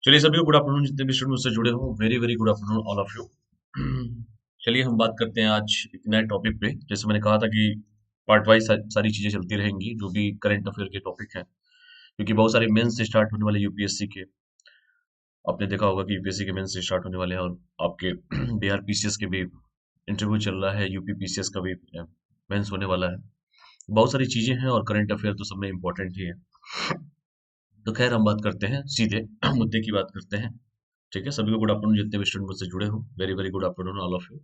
चलिए सभी को गुड आफ्टरनून। जितने भी स्टूडेंट मुझसे जुड़े हो, very very good afternoon all of you. चलिए हम बात करते हैं आज एक नए टॉपिक पे। जैसे मैंने कहा था कि पार्ट वाइज सारी चीजें चलती रहेंगी जो भी करंट अफेयर के टॉपिक हैं, क्योंकि बहुत सारे मेंस स्टार्ट होने वाले यूपीएससी के। आपने देखा होगा कि यूपीएससी के मेंस स्टार्ट होने वाले हैं, और आपके बिहार पीसीएस के भी इंटरव्यू चल रहा है, यूपी पीसीएस का भी मेंस होने वाला है। बहुत सारी चीजें हैं और करंट अफेयर तो सब में इम्पोर्टेंट ही है। तो खैर हम बात करते हैं सीधे मुद्दे की बात करते हैं। ठीक है, सभी को गुड आफ्टरनून। जितने भी स्टूडेंट मुझसे जुड़े हो, very very good afternoon all of you.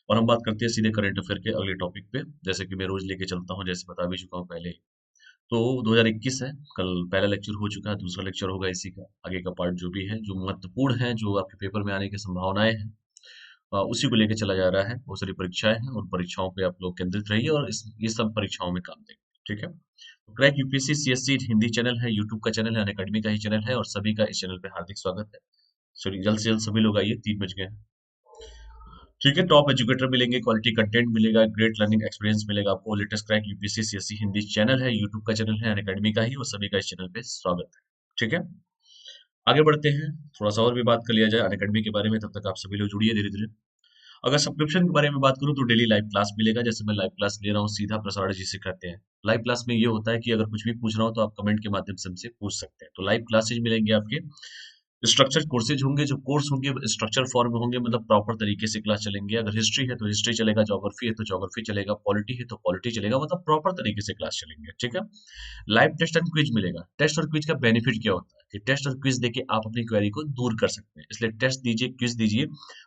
और हम बात करते हैं सीधे करंट अफेयर के अगले टॉपिक पे, जैसे कि मैं रोज लेके चलता हूँ, जैसे बता भी चुका हूँ पहले ही। तो 2021 है, कल पहला लेक्चर हो चुका है, दूसरा लेक्चर होगा इसी का आगे का पार्ट जो भी है, जो महत्वपूर्ण है, जो आपके पेपर में आने की संभावनाएं हैं, उसी को लेके चला जा रहा है। बहुत सारी परीक्षाएं हैं, उन परीक्षाओं पे आप लोग केंद्रित रहिए और ये सब परीक्षाओं में काम देंगे। ठीक है, तो crack UPSC CSC Hindi channel है, यूट्यूब का चैनल है, अनअकैडमी का ही चैनल है, और सभी का इस चैनल पे हार्दिक स्वागत है। सॉरी, जल्द से जल्द सभी लोग आइए, 3 बज गए हैं। ठीक है, टॉप एजुकेटर मिलेंगे, क्वालिटी कंटेंट मिलेगा, ग्रेट लर्निंग एक्सपीरियंस मिलेगा आपको। Latest crack UPSC CSC Hindi channel है, यूट्यूब का चैनल है, अनअकैडमी का ही, और सभी का इस चैनल पे स्वागत है। ठीक है, आगे बढ़ते हैं, थोड़ा सा और भी बात कर लिया जाए अनअकैडमी के बारे में, तब तक आप सभी लोग जुड़िए धीरे धीरे। अगर सब्सक्रिप्शन के बारे में बात करूं तो डेली लाइव क्लास मिलेगा। जैसे मैं लाइव क्लास ले रहा हूं, सीधा प्रसारण जिसे कहते हैं। लाइव क्लास में ये होता है कि अगर कुछ भी पूछ रहा हूं तो आप कमेंट के माध्यम से हमसे पूछ सकते हैं। तो लाइव क्लासेज मिलेंगे आपके, स्ट्रक्चर कोर्सेज होंगे, जो कोर्स होंगे स्ट्रक्चर फॉर्म में होंगे, मतलब प्रॉपर तरीके से क्लास चलेंगे। अगर हिस्ट्री है तो हिस्ट्री चलेगा, ज्योग्राफी है तो ज्योग्राफी चलेगा, पॉलिटी है तो पॉलिटी चलेगा, मतलब प्रॉपर तरीके से क्लास चलेंगे। ठीक है, लाइव टेस्ट एंड क्विज मिलेगा। टेस्ट और क्विज का बेनिफिट क्या होता है कि टेस्ट और क्विज देके आप अपनी क्वेरी को दूर कर सकते हैं, इसलिए टेस्ट दीजिए, क्विज दीजिए,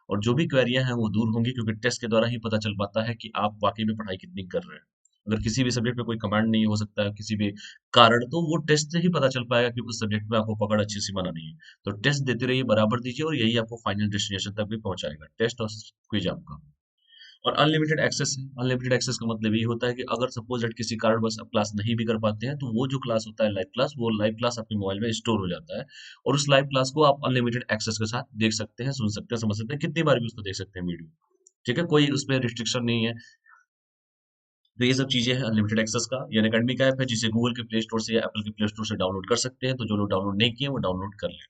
और जो भी क्वेरियां हैं वो दूर होंगी, क्योंकि टेस्ट के द्वारा ही पता चल पाता है कि आप वाकई में पढ़ाई कितनी कर रहे हैं। अगर किसी भी सब्जेक्ट में कोई कमांड नहीं हो सकता है किसी भी कारण, तो वो टेस्ट से ही पता चल पाएगा कि उस सब्जेक्ट में आपको पकड़ अच्छी सी बना नहीं है। तो टेस्ट देते रहिए, बराबर दीजिए, और यही आपको फाइनल डेस्टिनेशन तक भी पहुंचाएगा, टेस्ट और क्विज आपका। और अनलिमिटेड एक्सेस है। अनलिमिटेड एक्सेस का मतलब ये होता है कि अगर सपोज दैट किसी कारण बस आप क्लास नहीं भी कर पाते हैं, तो वो जो क्लास होता है लाइव क्लास, वो लाइव क्लास आपके मोबाइल में स्टोर हो जाता है, और उस लाइव क्लास को आप अनलिमिटेड एक्सेस के साथ देख सकते हैं, सुन सकते हैं, समझ सकते हैं, कितनी बार भी उसको देख सकते हैं वीडियो। ठीक है, कोई उसमें रिस्ट्रिक्शन नहीं है। तो ये सब चीजें हैं अनलिमिटेड एक्सेस का। ये अकेडमी का ऐप है, जिसे गूगल के प्ले स्टोर से या एप्पल के प्ले स्टोर से डाउनलोड कर सकते हैं। तो जो लोग डाउनलोड नहीं किए वो डाउनलोड कर लें।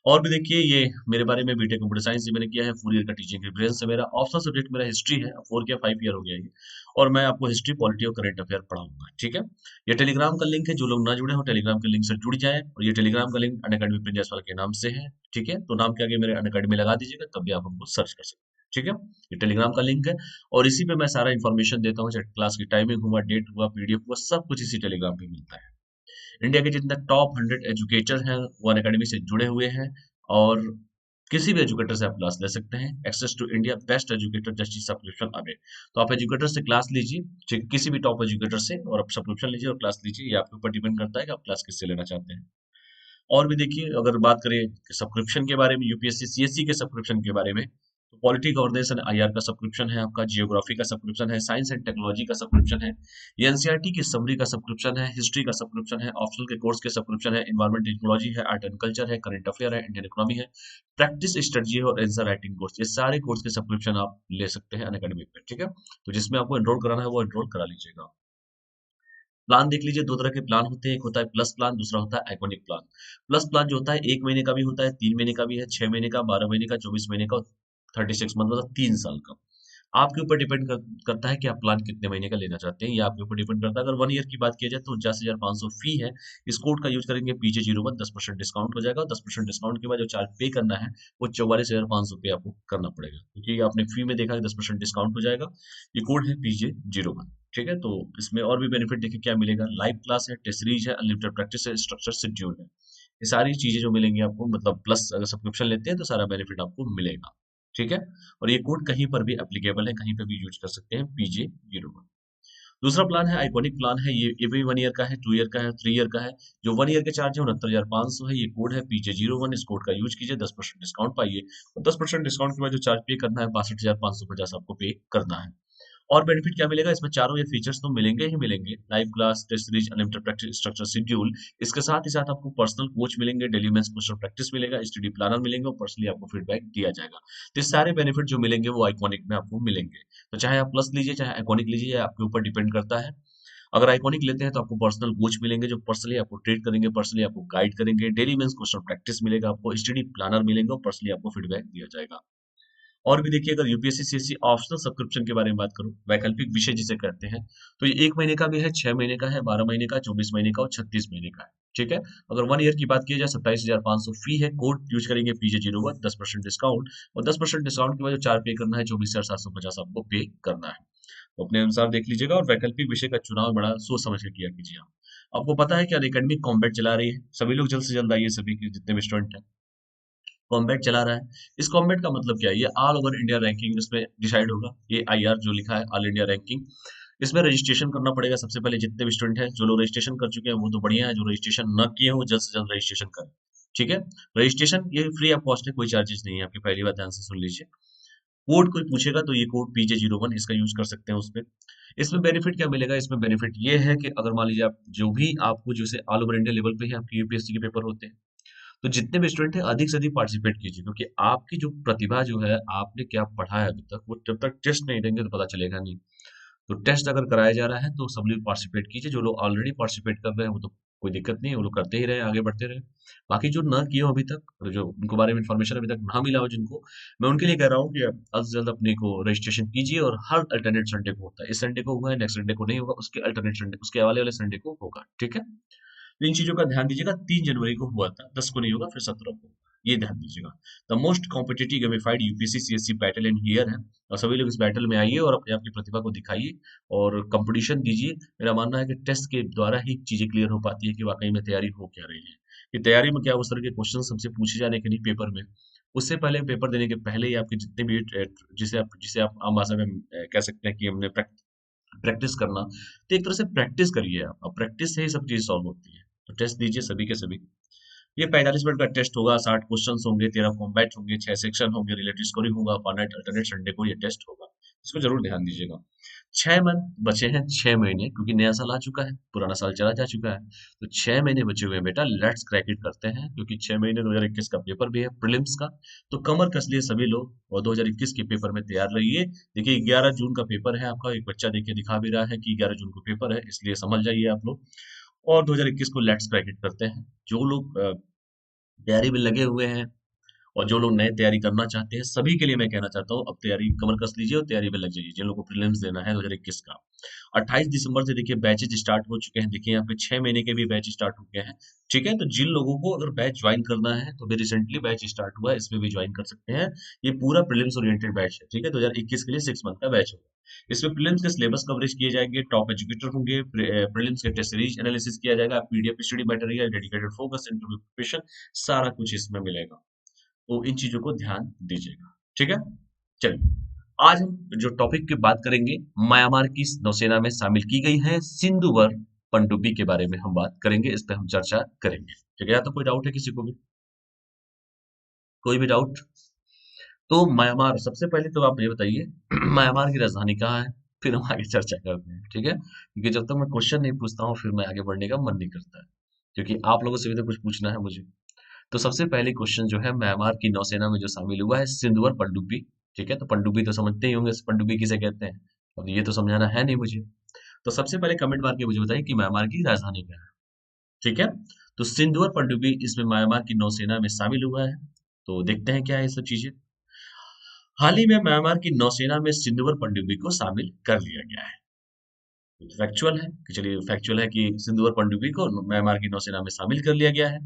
और भी देखिए, ये मेरे बारे में बीटेक कंप्यूटर साइंस से मैंने किया है, 4 ईयर का टीचिंग एक्सपीरियंस है मेरा। ऑप्शनल सब्जेक्ट मेरा हिस्ट्री है, 4 या 5 ईयर हो गया ये। और मैं आपको हिस्ट्री, पॉलिटी और करंट अफेयर पढ़ाऊंगा। ठीक है, ये टेलीग्राम का लिंक है, जो लोग ना जुड़े हो टेलीग्राम के लिंक से जुड़ जाएं। और ये टेलीग्राम का लिंक अनअकैडमी प्रिंस जायसवाल के नाम से है। ठीक है, तो नाम के आगे मेरे अनअकैडमी लगा दीजिएगा, तब भी आप हमको सर्च कर सकते हैं। ठीक है, ये टेलीग्राम का लिंक है, और इसी पे मैं सारा इन्फॉर्मेशन देता हूँ, चाहे क्लास की टाइमिंग हुआ, डेट हुआ, पीडीएफ हुआ, सब कुछ इसी टेलीग्राम पे मिलता है। इंडिया के जितने टॉप 100 एजुकेटर हैं वो अनअकैडमी से जुड़े हुए हैं, और किसी भी एजुकेटर से आप क्लास ले सकते हैं। Access to India best educator just this subscription away. तो आप एजुकेटर से क्लास लीजिए, ठीक, किसी भी टॉप एजुकेटर से, और आप सब्सक्रिप्शन लीजिए और क्लास लीजिए। ये आपके ऊपर डिपेंड करता है कि आप क्लास किससे लेना चाहते हैं। और भी देखिए, अगर बात करें सब्सक्रिप्शन के बारे में, यूपीएससी सीएससी के सब्सक्रिप्शन के बारे में, तो पॉलिटी गवर्नेंस एंड आईआर का सब्सक्रिप्शन है आपका, जियोग्राफी का सब्सक्रिप्शन है, साइंस एंड टेक्नोलॉजी का सब्सक्रिप्शन है, ये एनसीईआरटी की समरी का सब्सक्रिप्शन है, हिस्ट्री का सब्सक्रिप्शन है, ऑप्शनल के कोर्स के सब्सक्रिप्शन है, इन्वायरमेंट टेक्नोलॉजी है, आर्ट एंड कल्चर है, करंट अफेयर है, इंडियन इकोनॉमी है, प्रैक्टिस स्ट्रेटजी है, और आंसर राइटिंग कोर्स। ये सारे कोर्स के सब्सक्रिप्शन आप ले सकते हैं अनअकैडमी पे। ठीक है, तो जिसमें आपको एनरोल कराना है वो एनरोल करा लीजिएगा। प्लान देख लीजिए, दो तरह के प्लान होते हैं, एक होता है प्लस प्लान, दूसरा होता है आइकॉनिक प्लान। प्लस प्लान जो होता है 1 महीने का भी होता है, 3 महीने का भी है, 6 महीने का, 12 महीने का, 24 महीने का, 36 मंथ, मतलब 3 साल का। आपके ऊपर डिपेंड करता है कि आप प्लान कितने महीने का लेना चाहते हैं, ये आपके ऊपर डिपेंड करता है। अगर 1 ईयर की बात की जाए तो 50,500 फी है। इस कोड का यूज करेंगे PJ01, 10% डिस्काउंट हो जाएगा, और 10% डिस्काउंट के बाद जो चार्ज पे करना है वो 44,500 पे आपको करना पड़ेगा, क्योंकि आपने फी में देखा कि 10% डिस्काउंट हो जाएगा। ये कोड है PJ01। ठीक है, तो इसमें और भी बेनिफिट देखिए क्या मिलेगा। लाइव क्लास है, टेस्ट सीरीज है, अनलिमिटेड प्रैक्टिस है, स्ट्रक्चर शेड्यूल है। ये सारी चीजें जो मिलेंगी आपको, मतलब प्लस अगर सब्सक्रिप्शन लेते हैं तो सारा बेनिफिट आपको मिलेगा। ठीक है, और ये कोड कहीं पर भी एप्लीकेबल है, कहीं पे भी यूज कर सकते हैं, PJ01। दूसरा प्लान है आइकॉनिक प्लान है, ये भी 1 ईयर का है, 2 ईयर का है, 3 ईयर का है। जो 1 ईयर के चार्ज है 69,500 है। ये कोड है PJ01, इस कोड का यूज कीजिए, 10% डिस्काउंट पाइए, और 10% डिस्काउंट के बाद जो चार्ज पे करना है 62,550 आपको पे करना है। और बेनिफिट क्या मिलेगा इसमें, चारों ये फीचर्स तो मिलेंगे ही मिलेंगे, live class, test series, unlimited practice, structure schedule. इसके साथ ही साथ आपको पर्सनल कोच मिलेंगे, डेली मेंस क्वेश्चन प्रैक्टिस मिलेगा, स्टडी प्लानर मिलेंगे, और पर्सनली आपको फीडबैक दिया जाएगा। तो ये सारे बेनिफिट जो मिलेंगे वो आइकॉनिक में आपको मिलेंगे। तो चाहे आप प्लस लीजिए चाहे आइकॉनिक लीजिए, ये आपके ऊपर डिपेंड करता है। अगर आइकॉनिक लेते हैं तो आपको पर्सनल कोच मिलेंगे जो पर्सनली आपको ट्रीट करेंगे, पर्सनली आपको गाइड करेंगे, डेली मेंस क्वेश्चन प्रैक्टिस मिलेगा, आपको स्टडी प्लानर मिलेंगे और पर्सनली आपको फीडबैक दिया जाएगा। और भी देखिए, अगर यूपीएससी सीएससी ऑप्शनल सब्सक्रिप्शन के बारे में बात करूं, वैकल्पिक विषय जिसे कहते हैं, तो ये 1 महीने का भी है, 6 महीने का है, 12 महीने का, 24 महीने का और 36 महीने का है। ठीक है। अगर 1 ईयर की बात की जाए, 27,500 फी है। कोड यूज करेंगे PJ01, 10% डिस्काउंट, और 10% डिस्काउंट के बाद जो चार्ज पे करना है 24,750 आपको पे करना है। तो अपने अनुसार देख लीजिएगा, और वैकल्पिक विषय का चुनाव बड़ा सोच समझ के किया कीजिए आप। आपको पता है कि अनएकेडमी कॉम्बैट चला रही है, सभी लोग जल्द से जल्द आइए, सभी के जितने भी स्टूडेंट हैं। कॉम्बैट चला रहा है। इस कॉम्बैट का मतलब क्या है? ये ऑल ओवर इंडिया रैंकिंग इसमें डिसाइड होगा। ये आईआर जो लिखा है, ऑल इंडिया रैंकिंग, इसमें रजिस्ट्रेशन करना पड़ेगा। सबसे पहले जितने भी स्टूडेंट हैं, जो लोग रजिस्ट्रेशन कर चुके हैं वो तो बढ़िया है, जो रजिस्ट्रेशन न किए हैं वो जल्द से जल्द रजिस्ट्रेशन करें। ठीक है। रजिस्ट्रेशन ये फ्री ऑफ कॉस्ट है, कोई चार्जेस नहीं है आपकी। पहली बात ध्यान से सुन लीजिए। कोड कोई पूछेगा तो ये कोड PJ01 इसका यूज कर सकते हैं उसपे। इसमें बेनिफिट क्या मिलेगा? इसमें बेनिफिट ये है कि अगर मान लीजिए आप जो भी आपको जैसे ऑल ओवर इंडिया लेवल पे ही आपके यूपीएससी के पेपर होते हैं, तो जितने भी स्टूडेंट हैं अधिक से अधिक पार्टिसिपेट कीजिए, क्योंकि आपकी जो प्रतिभा जो है, आपने क्या पढ़ा है अभी तक, वो जब तक टेस्ट नहीं देंगे तो पता चलेगा नहीं। तो टेस्ट अगर कराया जा रहा है तो सब लोग पार्टिसिपेट कीजिए। जो लोग ऑलरेडी पार्टिसिपेट कर रहे हैं वो तो कोई दिक्कत नहीं है, वो लोग करते ही रहे, आगे बढ़ते रहे। बाकी जो ना किए हो अभी तक, और जो उनको बारे में इन्फॉर्मेशन अभी तक ना मिला हो जिनको, मैं उनके लिए कह रहा हूँ कि आप जल्द से जल्द अपने को रजिस्ट्रेशन कीजिए। और हर अल्टरनेट संडे को होता है, इस संडे को हुआ है, नेक्स्ट संडे को नहीं होगा, उसके अल्टरनेट संडे, उसके वाले वाले संडे को होगा। ठीक है। तो इन चीजों का ध्यान दीजिएगा। 3 जनवरी को हुआ था, 10 को नहीं होगा, फिर 17 को। ये ध्यान दीजिएगा। The most competitive gamified UPSC CSC battle in here है, और सभी लोग इस बैटल में आइए और अपने आप की प्रतिभा को दिखाइए और कंपटीशन दीजिए। मेरा मानना है कि टेस्ट के द्वारा ही चीजें क्लियर हो पाती है कि वाकई में तैयारी हो क्या रही है। कि तैयारी में क्या उस तरह के क्वेश्चन हमसे पूछे जाने के नहीं पेपर में, उससे पहले, पेपर देने के पहले ही आपके जितने भी जिसे आप आम भाषा में कह सकते हैं कि हमने प्रैक्टिस करना, तो एक तरह से प्रैक्टिस करिए आप। अब प्रैक्टिस से ही सब चीज सॉल्व होती है। तो टेस्ट दीजिए सभी के सभी। ये 45 मिनट का टेस्ट होगा, 60 क्वेश्चन होंगे, 13 कॉम्बैट होंगे, 6 सेक्शन होंगे, रिलेटिव स्कोरिंग होगा, अल्टरनेट अल्टरनेट संडे को ये टेस्ट होगा। इसको जरूर ध्यान दीजिएगा। 6 मंथ बचे हैं, 6 महीने, क्योंकि नया साल आ चुका है, पुराना साल चला जा चुका है। तो 6 महीने बचे हुए हैं बेटा, लेट्स क्रैक इट करते हैं, क्योंकि 6 महीने 2021 का पेपर भी है, प्रीलिम्स का। तो कमर कस लिए सभी लोग, और 2021 के पेपर में तैयार रहिए। देखिए 11 जून का पेपर है आपका, एक बच्चा देखिए दिखा भी रहा है कि 11 जून को पेपर है, इसलिए समझ जाइए आप लोग। और 2021 को लेट्स क्रैक इट करते हैं। जो लोग तैयारी में लगे हुए हैं और जो लोग नए तैयारी करना चाहते हैं, सभी के लिए मैं कहना चाहता हूँ, अब तैयारी कमर कस लीजिए और तैयारी में लग जाइए। जिन लोगों को प्रीलिम्स देना है 2021 का, 28 दिसंबर से देखिए बैचेज स्टार्ट हो चुके हैं। देखिए यहाँ पे 6 महीने के भी बैच स्टार्ट हो गए हैं। ठीक है। तो जिन लोगों को अगर बैच ज्वाइन करना है, तो भी रिसेंटली बैच स्टार्ट हुआ है, इसमें भी ज्वाइन कर सकते हैं। ये पूरा प्रीलिम्स ओरिएंटेड बैच है। ठीक है। 2021 के लिए 6 मंथ का बैच होगा। इसमें प्रीलिम्स के सिलेबस कवरेज किए जाएंगे, टॉप एजुकेटर होंगे, प्रीलिम्स के टेस्ट सीरीज एनालिसिस किया जाएगा, PDF study material, dedicated focus, interview preparation, सारा कुछ इसमें मिलेगा। तो इन चीजों को ध्यान दीजिएगा। ठीक है। चलिए, आज हम जो टॉपिक की बात करेंगे, म्यांमार की नौसेना में शामिल की गई है सिंधुवर पनडुब्बी के बारे में हम बात करेंगे, इस पे हम चर्चा करेंगे। ठीक है। या तो कोई डाउट है किसी को भी? कोई भी डाउट? तो म्यांमार, सबसे पहले तो आप ये बताइए म्यांमार की राजधानी कहाँ है, फिर हम आगे चर्चा करते हैं। ठीक है। क्योंकि जब तक मैं क्वेश्चन नहीं पूछता हूँ फिर मैं आगे बढ़ने का मन नहीं करता है, क्योंकि आप लोगों से भी तो कुछ पूछना है मुझे। तो सबसे पहले क्वेश्चन जो है, म्यांमार की नौसेना में जो शामिल हुआ है सिंधुवर पनडुब्बी। ठीक है। तो पनडुब्बी तो समझते ही होंगे, पनडुब्बी किसे कहते हैं, अब ये तो समझाना है नहीं मुझे। तो सबसे पहले कमेंट मार के मुझे बताइए कि म्यांमार की राजधानी क्या है। ठीक है। तो सिंधुवर पनडुब्बी इसमें म्यांमार की नौसेना में शामिल हुआ है। तो देखते हैं क्या है ये सब चीजें। हाल ही में म्यांमार की नौसेना में सिंधुवर पनडुब्बी को शामिल कर लिया गया है। फैक्चुअल है कि, चलिए फैक्चुअल है कि सिंधुवर पनडुब्बी को म्यांमार की नौसेना में शामिल कर लिया गया है।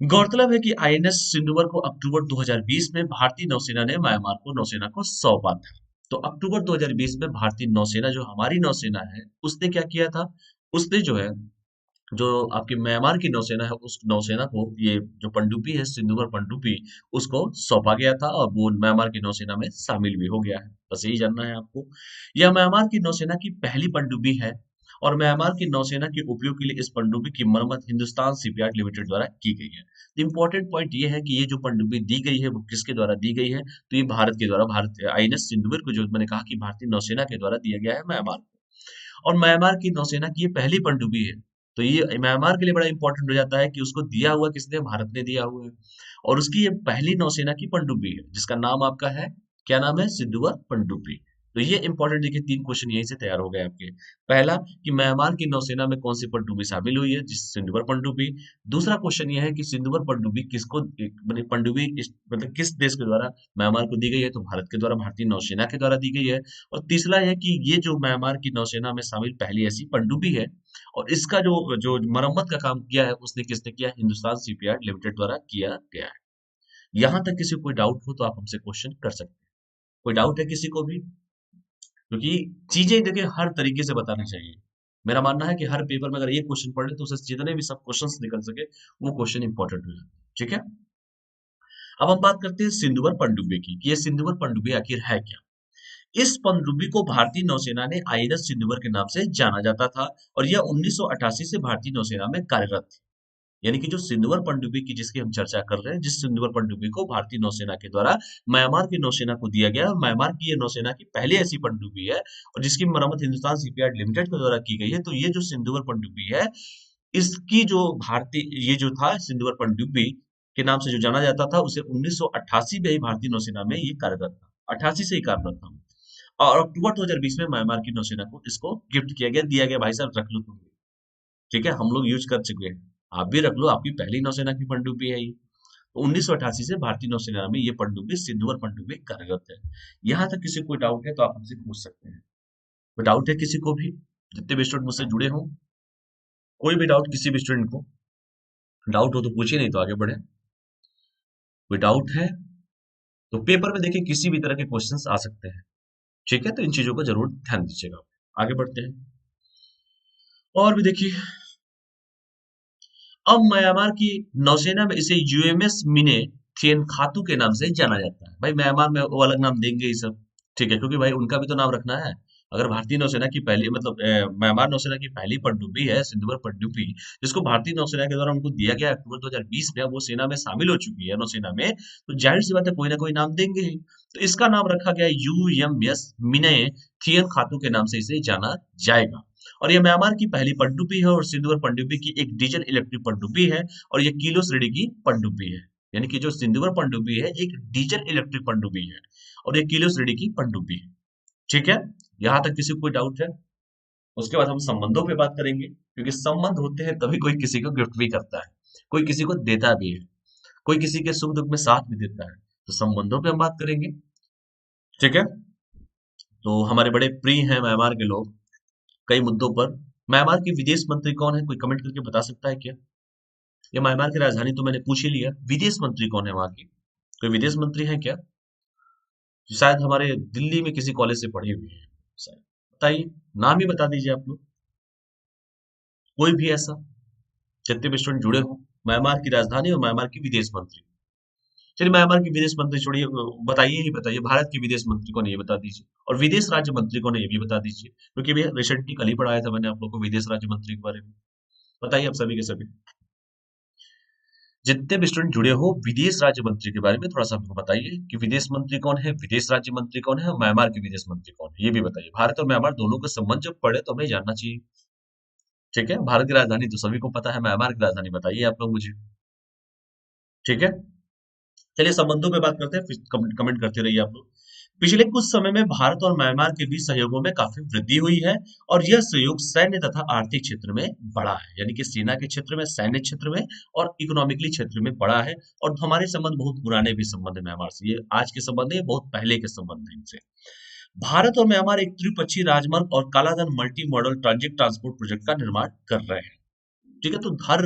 गौरतलब है कि आईएनएस सिंधुवर को अक्टूबर 2020 में भारतीय नौसेना ने म्यांमार को नौसेना को सौंपा था। तो अक्टूबर 2020 में भारतीय नौसेना, जो हमारी नौसेना है, उसने क्या किया था? उसने जो है, जो आपकी म्यांमार की नौसेना है, उस नौसेना को ये जो पनडुब्बी है सिंधुवर पनडुब्बी, उसको सौंपा गया था और वो म्यांमार की नौसेना में शामिल भी हो गया है। बस यही जानना है आपको। यह म्यांमार की नौसेना की पहली पनडुब्बी है, और म्यांमार की नौसेना के उपयोग के लिए इस पनडुब्बी की मरम्मत हिंदुस्तान शिपयार्ड लिमिटेड द्वारा की गई है। इंपॉर्टेंट पॉइंट ये है कि ये जो पनडुब्बी दी गई है वो किसके द्वारा दी गई है? तो ये भारत के द्वारा, भारत आईएनएस सिंधुवर को, जो मैंने कहा कि भारतीय नौसेना के द्वारा दिया गया है म्यांमार को। और म्यांमार की नौसेना की ये पहली पनडुब्बी है। तो ये म्यांमार के लिए बड़ा इंपॉर्टेंट हो जाता है कि उसको दिया हुआ किसने? भारत ने दिया हुआ है। और उसकी ये पहली नौसेना की पनडुब्बी है, जिसका नाम आपका है, क्या नाम है? सिंधुवर पनडुब्बी। तो ये इंपॉर्टेंट देखिए 3 क्वेश्चन यहीं से तैयार हो गए आपके। पहला कि म्यांमार की नौसेना में कौन सी पनडुब्बी शामिल हुई है, जिस सिंधुवर पनडुब्बी। दूसरा क्वेश्चन ये है कि सिंधुवर पनडुब्बी किसको मतलब पनडुब्बी मतलब किस देश के द्वारा म्यांमार को दी गई है, तो भारत के द्वारा, भारतीय नौसेना के द्वारा दी गई है। और तीसरा है कि ये जो म्यांमार की नौसेना में शामिल पहली ऐसी पनडुब्बी है, और इसका जो जो मरम्मत का काम किया है उसने किसने किया, हिंदुस्तान शिपयार्ड लिमिटेड द्वारा किया गया है। यहाँ तक किसी को कोई डाउट हो तो आप हमसे क्वेश्चन कर सकते हैं। कोई डाउट है किसी को भी? क्योंकि चीजें देखिए हर तरीके से बतानी चाहिए। मेरा मानना है कि हर पेपर में अगर एक क्वेश्चन पढ़ ले तो उससे जितने भी सब क्वेश्चंस निकल सके वो क्वेश्चन इंपॉर्टेंट हो जाए। ठीक है, अब हम बात करते हैं सिंधुवर पनडुब्बी की कि ये सिंधुवर पनडुब्बी आखिर है क्या। इस पनडुब्बी को भारतीय नौसेना ने आईएनएस सिंधुवर के नाम से जाना जाता था, और यह 1988 से भारतीय नौसेना में कार्यरत थी। यानी कि जो सिंधुवर पनडुब्बी की जिसकी हम चर्चा कर रहे हैं, जिस सिंधुवर पनडुब्बी को भारतीय नौसेना के द्वारा म्यांमार की नौसेना को दिया गया, और म्यांमार की ये नौसेना की पहली ऐसी पनडुब्बी है और जिसकी मरम्मत हिंदुस्तान शिपयार्ड लिमिटेड के द्वारा की गई है। तो ये जो सिंधुवर पनडुब्बी है, इसकी जो भारतीय ये जो था सिंधुवर पनडुब्बी के नाम से जो जाना जाता था, उसे 1988 में ही भारतीय नौसेना में ये कार्यरत था। 88 से ही कार्यरत था, और अक्टूबर 2020 में म्यांमार की नौसेना को इसको गिफ्ट किया गया, दिया गया, भाई साहब रख लो तुम। ठीक है, हम लोग यूज कर चुके हैं, आप भी रख लो, आपकी पहली नौसेना की पनडुब्बी है ये। तो 1988 से भारतीय नौसेना में ये पनडुब्बी सिंधुवर पनडुब्बी कार्यरत है। यहाँ तक किसी को कोई डाउट है तो आप हमसे पूछ सकते हैं। कोई डाउट है किसी को भी, जितने भी स्टूडेंट मुझसे जुड़े हों, कोई भी डाउट किसी भी स्टूडेंट को डाउट हो तो पूछिए, नहीं तो आगे बढ़े। कोई डाउट है तो पेपर में देखिए किसी भी तरह के क्वेश्चंस आ सकते हैं। ठीक है, तो इन चीजों को जरूर ध्यान दीजिएगा। आगे बढ़ते हैं और भी देखिए। अब म्यांमार की नौसेना में इसे यूएमएस मिने थिएन खातू के नाम से जाना जाता है। भाई म्यांमार में वो अलग नाम देंगे ही सब, ठीक है, क्योंकि भाई उनका भी तो नाम रखना है। अगर भारतीय नौसेना की पहली मतलब म्यांमार नौसेना की पहली पनडुब्बी है सिंधुवर पनडुब्बी, जिसको भारतीय नौसेना के द्वारा उनको दिया गया अक्टूबर 2020 में, अब वो सेना में शामिल हो चुकी है नौसेना में, तो जाहिर सी बात है कोई ना कोई नाम देंगे ही। तो इसका नाम रखा गया यूएमएस मिने थिएन खातू के नाम से इसे जाना जाएगा। और ये म्यांमार की पहली पनडुब्बी है, और सिंधुवर पनडुब्बी की एक डीजल इलेक्ट्रिक पनडुब्बी है, और ये किलो श्रेणी की पनडुब्बी है। यानी कि जो सिंधुवर पनडुब्बी है एक डीजल इलेक्ट्रिक पनडुब्बी है, और ये किलो श्रेणी की पनडुब्बी है। ठीक है, यहाँ तक किसी को कोई डाउट है? उसके बाद हम संबंधों पे बात करेंगे, क्योंकि संबंध होते हैं तभी कोई किसी को गिफ्ट भी करता है, कोई किसी को देता भी है, कोई किसी के सुख दुख में साथ भी देता है। तो संबंधों पे हम बात करेंगे। ठीक है, तो हमारे बड़े प्रिय हैं म्यांमार के लोग कई मुद्दों पर। म्यांमार के विदेश मंत्री कौन है, कोई कमेंट करके बता सकता है क्या? ये म्यांमार की राजधानी तो मैंने पूछ ही लिया, विदेश मंत्री कौन है वहां की? कोई विदेश मंत्री है क्या? जो शायद हमारे दिल्ली में किसी कॉलेज से पढ़े हुए हैं शायद। बताइए, नाम ही बता दीजिए आप लोग, कोई भी ऐसा, जितने भी स्टूडेंट जुड़े हो। म्यांमार की राजधानी और म्यांमार की विदेश मंत्री। चलिए म्यांमार की विदेश मंत्री छोड़िए, बताइए ही बताइए, भारत की विदेश मंत्री कौन है ये बता दीजिए, और विदेश राज्य मंत्री कौन है ये भी बता दीजिए, क्योंकि भैया रिसेंटली कल ही पढ़ाया था मैंने आप लोग को विदेश राज्य मंत्री के बारे में। बताइए आप सभी के सभी, जितने भी स्टूडेंट जुड़े हो, विदेश राज्य मंत्री के बारे में थोड़ा सा हमको बताइए कि विदेश मंत्री कौन है, विदेश राज्य मंत्री कौन है, और म्यांमार के विदेश मंत्री कौन है ये भी बताइए। भारत और म्यांमार दोनों का संबंध जब पढ़े तो हमें जानना चाहिए। ठीक है, भारत की राजधानी तो सभी को पता है, म्यांमार की राजधानी बताइए आप लोग मुझे। ठीक है, चलिए संबंधों पे बात करते हैं, फिर कमेंट करते रहिए आप लोग। पिछले कुछ समय में भारत और म्यांमार के बीच सहयोगों में काफी वृद्धि हुई है, और यह सहयोग सैन्य तथा आर्थिक क्षेत्र में बढ़ा है। यानी कि सेना के क्षेत्र में, सैन्य क्षेत्र में और इकोनॉमिकली क्षेत्र में बढ़ा है। और हमारे संबंध बहुत पुराने भी संबंध है म्यांमार से, ये आज के संबंध है, बहुत पहले के संबंध है इनसे। भारत और म्यांमार एक त्रिपक्षीय राजमार्ग और कालाधन multi modal transit transport project का निर्माण कर रहे हैं। ठीक है, तो हर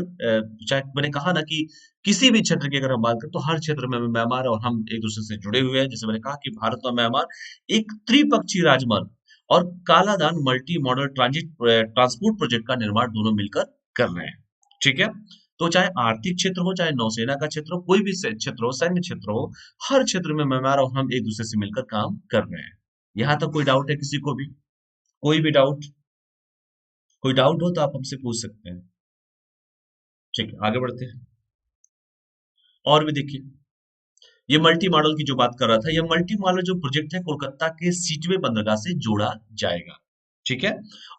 चाहे मैंने कहा ना कि किसी भी क्षेत्र की अगर हम बात करें तो हर क्षेत्र में म्यांमार और हम एक दूसरे से जुड़े हुए हैं। जैसे मैंने कहा कि भारत और म्यांमार एक त्रिपक्षीय राजमार्ग और Kaladan multi modal transit transport project का निर्माण दोनों मिलकर कर रहे हैं। ठीक है, तो चाहे आर्थिक क्षेत्र हो, चाहे नौसेना का क्षेत्र हो, कोई भी क्षेत्र हो, सैन्य क्षेत्र हो, हर क्षेत्र में म्यांमार और हम एक दूसरे से मिलकर काम कर रहे हैं। यहाँ तक कोई डाउट है किसी को भी? कोई भी डाउट, कोई डाउट हो तो आप हमसे पूछ सकते हैं। ठीक है, आगे बढ़ते हैं और भी देखिए। ये मल्टी मॉडल की जो बात कर रहा था, ये मल्टी मॉडल जो प्रोजेक्ट है कोलकाता के सीटवे बंदरगाह से जोड़ा जाएगा। ठीक है,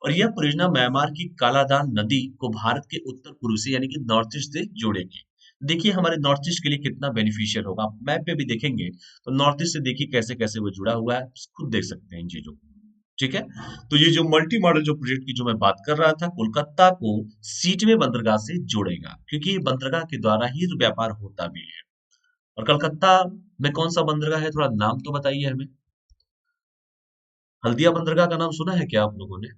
और यह परियोजना म्यांमार की कालादान नदी को भारत के उत्तर पूर्व से यानी कि नॉर्थ ईस्ट से जोड़ेगी। देखिए हमारे नॉर्थ ईस्ट के लिए कितना बेनिफिशियल होगा। आप मैप पे भी देखेंगे तो नॉर्थ ईस्ट से देखिए कैसे कैसे वो जुड़ा हुआ है, खुद देख सकते हैं इन चीजों को। ठीक है, तो ये जो मल्टी मॉडल जो प्रोजेक्ट की जो मैं बात कर रहा था, कोलकाता को सीटवे बंदरगाह से जोड़ेगा, क्योंकि ये बंदरगाह के द्वारा ही तो व्यापार होता भी है। और कलकत्ता में कौन सा बंदरगाह है, थोड़ा नाम तो बताइए हमें। हल्दिया बंदरगाह का नाम सुना है क्या आप लोगों ने?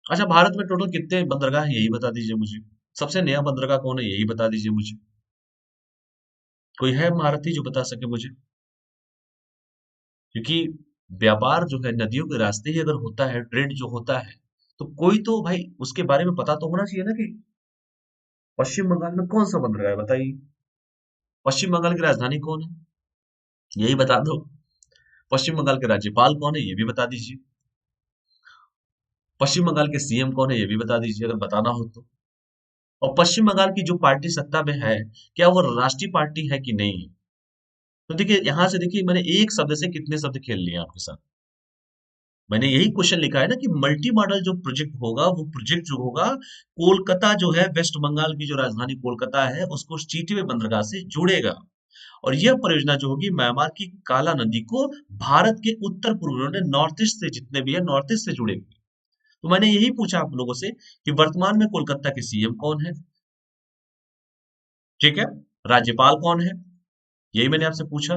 अच्छा, भारत में टोटल कितने बंदरगाह हैं यही बता दीजिए मुझे। सबसे नया बंदरगाह कौन है यही बता दीजिए मुझे। कोई है महारथी जो बता सके मुझे? क्योंकि व्यापार जो है नदियों के रास्ते ही अगर होता है, ट्रेड जो होता है, तो कोई तो भाई उसके बारे में पता तो होना चाहिए ना कि पश्चिम बंगाल में कौन सा बंदरगाह है, बताइए। पश्चिम बंगाल की राजधानी कौन है यही बता दो। पश्चिम बंगाल के राज्यपाल कौन है ये भी बता दीजिए। पश्चिम बंगाल के सीएम कौन है ये भी बता दीजिए अगर बताना हो तो। और पश्चिम बंगाल की जो पार्टी सत्ता में है, क्या वो राष्ट्रीय पार्टी है कि नहीं है? तो देखिए यहां से देखिए मैंने एक शब्द से कितने शब्द खेल लिए आपके साथ। मैंने यही क्वेश्चन लिखा है ना कि मल्टी मॉडल जो प्रोजेक्ट होगा, वो प्रोजेक्ट जो होगा, कोलकाता जो है वेस्ट बंगाल की जो राजधानी कोलकाता है उसको चीटीवे बंदरगाह से जोड़ेगा। और यह परियोजना जो होगी म्यांमार की काला नदी को भारत के उत्तर पूर्व में नॉर्थ ईस्ट से जितने भी है नॉर्थ ईस्ट से जुड़ेगी। तो मैंने यही पूछा आप लोगों से कि वर्तमान में कोलकाता के सीएम कौन है। ठीक है, राज्यपाल कौन है, यही मैंने आपसे पूछा।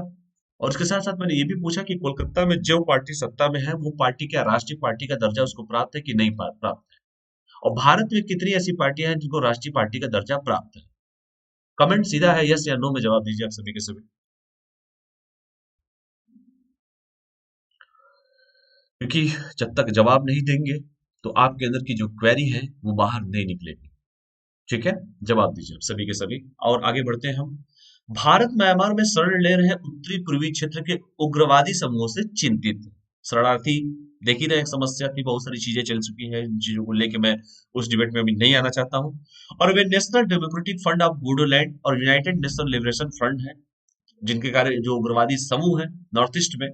और उसके साथ साथ मैंने ये भी पूछा कि कोलकाता में जो पार्टी सत्ता में है वो पार्टी क्या राष्ट्रीय पार्टी का दर्जा उसको प्राप्त है कि नहीं प्राप्त है। और भारत में कितनी ऐसी पार्टियां हैं जिनको राष्ट्रीय पार्टी का दर्जा प्राप्त है। कमेंट सीधा है, यस या नो में जवाब दीजिए आप सभी के सभी। क्योंकि जब तक जवाब नहीं देंगे तो आपके अंदर की जो क्वेरी है वो बाहर नहीं निकलेगी। ठीक है, जवाब दीजिए आप सभी के सभी। और आगे बढ़ते हैं हम। भारत म्यांमार में शरण ले रहे उत्तरी पूर्वी क्षेत्र के उग्रवादी समूहों से चिंतित है। शरणार्थी देख ही रहे हैं, समस्या की बहुत सारी चीजें चल चुकी है, इन चीजों को लेके मैं उस डिबेट में अभी नहीं आना चाहता हूँ। और वे National Democratic Front of Bodoland और यूनाइटेड नेशनल लिबरेशन फ्रंट है, जिनके कारण जो उग्रवादी समूह है नॉर्थ ईस्ट में,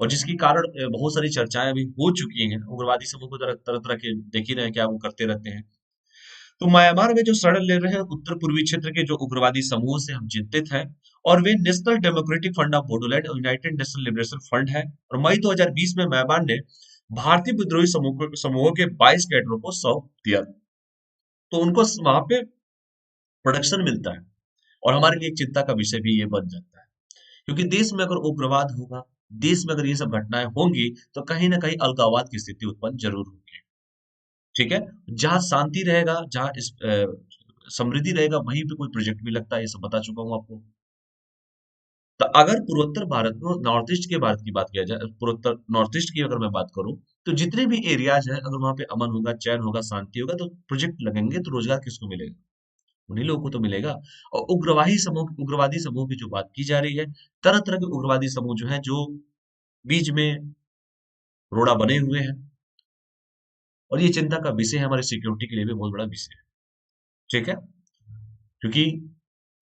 और जिसके कारण बहुत सारी चर्चाएं अभी हो चुकी हैं। उग्रवादी समूह को तरह तरह तरह के देख ही रहे हैं क्या वो करते रहते हैं। तो म्यांमार में जो शरण ले रहे हैं उत्तर पूर्वी क्षेत्र के जो उग्रवादी समूह से हम चिंतित हैं। और वे National Democratic Front of Bodoland और यूनाइटेड नेशनल लिबरेशन फ्रंट है। और मई 2020 में म्यांमार ने भारतीय विद्रोही समूहों के 22 कैडरों को सौंप दिया, तो उनको वहां पे प्रोडक्शन मिलता है। और हमारे लिए एक चिंता का विषय भी ये बन जाता है, क्योंकि देश में अगर उग्रवाद होगा, देश में अगर ये सब घटनाएं होंगी, तो कहीं ना कहीं अलगाववाद की स्थिति उत्पन्न जरूर होगी। ठीक है, जहां शांति रहेगा, जहां समृद्धि रहेगा, वहीं पे कोई प्रोजेक्ट भी लगता है, ये सब बता चुका हूं आपको। तो अगर पूर्वोत्तर भारत में नॉर्थ ईस्ट के भारत की बात किया जाए, पूर्वोत्तर नॉर्थ ईस्ट की अगर मैं बात करूं, तो जितने भी एरियाज हैं अगर वहां पे अमन होगा, चैन होगा, शांति होगा, तो प्रोजेक्ट लगेंगे, तो रोजगार किसको मिलेगा? उन्हीं लोगों को तो मिलेगा। और उग्रवादी समूह की जो बात की जा रही है, तरह तरह के उग्रवादी समूह जो है, जो बीच में रोड़ा बने हुए हैं। और ये चिंता का विषय है, हमारे सिक्योरिटी के लिए भी बहुत बड़ा विषय है। ठीक है, क्योंकि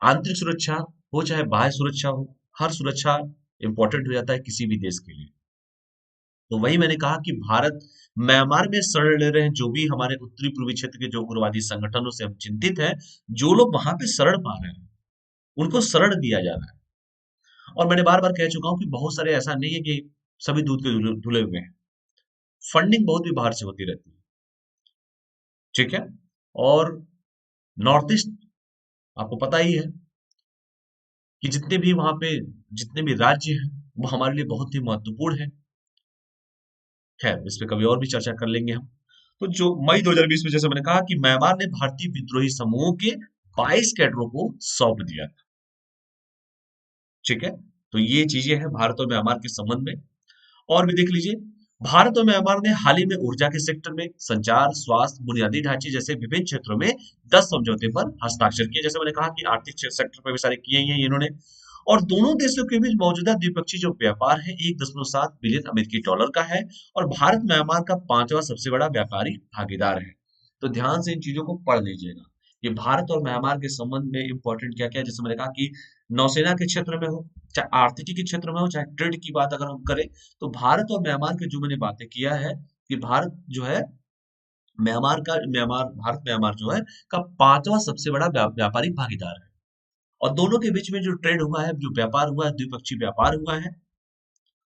आंतरिक सुरक्षा हो चाहे बाह्य सुरक्षा हो, हर सुरक्षा इंपॉर्टेंट हो जाता है किसी भी देश के लिए। तो वही मैंने कहा कि भारत म्यांमार में शरण ले रहे हैं जो भी हमारे उत्तरी पूर्वी क्षेत्र के जो उग्रवादी संगठनों से हम चिंतित हैं, जो लोग वहां पे शरण पा रहे हैं उनको शरण दिया जा रहा है। और मैंने बार बार कह चुका हूं कि बहुत सारे ऐसा नहीं है कि सभी दूध के धुले हुए हैं, फंडिंग बहुत भी बाहर से होती रहती है। ठीक है, और नॉर्थ ईस्ट आपको पता ही है कि जितने भी वहां पे जितने भी राज्य हैं वो हमारे लिए बहुत ही महत्वपूर्ण है। खैर इस पे कभी और भी चर्चा कर लेंगे हम। तो जो मई 2020 में जैसे मैंने कहा कि म्यांमार ने भारतीय विद्रोही समूहों के 22 कैडरों को सौंप दिया था। ठीक है, तो ये चीजें हैं भारत और म्यांमार के संबंध में। और भी देख लीजिए, भारत और म्यांमार ने हाल ही में ऊर्जा के सेक्टर में, संचार, स्वास्थ्य, बुनियादी ढांचे जैसे विभिन्न क्षेत्रों में 10 समझौते पर हस्ताक्षर किए। जैसे मैंने कहा कि आर्थिक सेक्टर पर भी सारे किए ही हैं इन्होंने। और दोनों देशों के बीच मौजूदा द्विपक्षीय जो व्यापार है 1.7 बिलियन अमेरिकी डॉलर का है। और भारत म्यांमार का 5वां सबसे बड़ा व्यापारी भागीदार है। तो ध्यान से इन चीजों को पढ़ लीजिएगा कि भारत और म्यांमार के संबंध में इंपॉर्टेंट क्या क्या है। जैसे मैंने कहा कि नौसेना के क्षेत्र में हो, चाहे आर्थिकी के क्षेत्र में हो, चाहे ट्रेड की बात अगर हम करें, तो भारत और म्यांमार के जो मैंने बातें किया है कि भारत जो है भारत म्यांमार जो है का पांचवा सबसे बड़ा व्यापारिक भागीदार है। और दोनों के बीच में जो ट्रेड हुआ है, जो व्यापार हुआ है, द्विपक्षीय व्यापार हुआ है,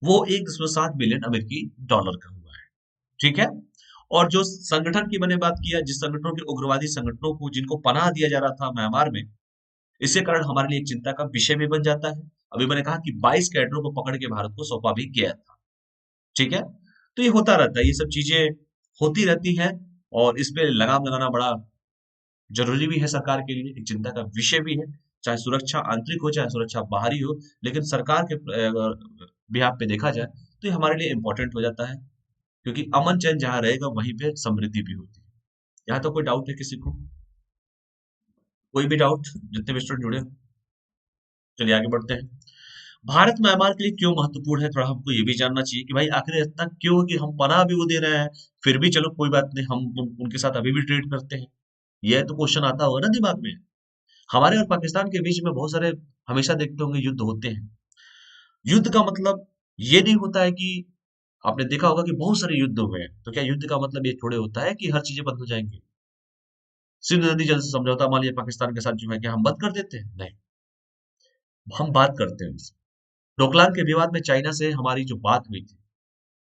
वो 1.7 बिलियन अमेरिकी डॉलर का हुआ है। ठीक है। और जो संगठन की मैंने बात किया, जिस संगठनों के उग्रवादी संगठनों को जिनको पनाह दिया जा रहा था म्यांमार में, इसके कारण हमारे लिए एक चिंता का विषय भी बन जाता है। अभी मैंने कहा कि 22 कैडरों को पकड़ के भारत को सौंपा भी गया था। ठीक है। तो ये होता रहता है, ये सब चीजें होती रहती हैं, और इस पे लगाम लगाना बड़ा जरूरी भी है सरकार के लिए, एक चिंता का विषय भी है। चाहे सुरक्षा आंतरिक हो, चाहे सुरक्षा बाहरी हो, लेकिन सरकार के बिहाफ पे देखा जाए तो ये हमारे लिए इम्पोर्टेंट हो जाता है, क्योंकि अमन चैन जहाँ रहेगा वहीं पे समृद्धि भी होती है। यहाँ तो कोई डाउट है किसी को? कोई भी डाउट? जितने भी स्टूडेंट जुड़े हो, चलिए आगे बढ़ते हैं। भारत म्यांमार के लिए क्यों महत्वपूर्ण है, थोड़ा हमको ये भी जानना चाहिए कि भाई आखिर इतना क्यों, कि हम पनाह भी वो दे रहे हैं, फिर भी चलो कोई बात नहीं, हम उनके साथ अभी भी ट्रेड करते हैं। यह तो क्वेश्चन आता होगा ना दिमाग में। हमारे और पाकिस्तान के बीच में बहुत सारे, हमेशा देखते होंगे, युद्ध होते हैं। युद्ध का मतलब ये नहीं होता है कि, आपने देखा होगा कि बहुत सारे युद्ध हुए हैं, तो क्या युद्ध का मतलब ये थोड़े होता है कि हर चीजें बंद हो जाएंगी? सिंध नदी जल से समझौता मान लिया पाकिस्तान के साथ जो है, क्या हम बंद कर देते हैं? नहीं, हम बात करते हैं उससे। डोकलाम के विवाद में चाइना से हमारी जो बात हुई थी,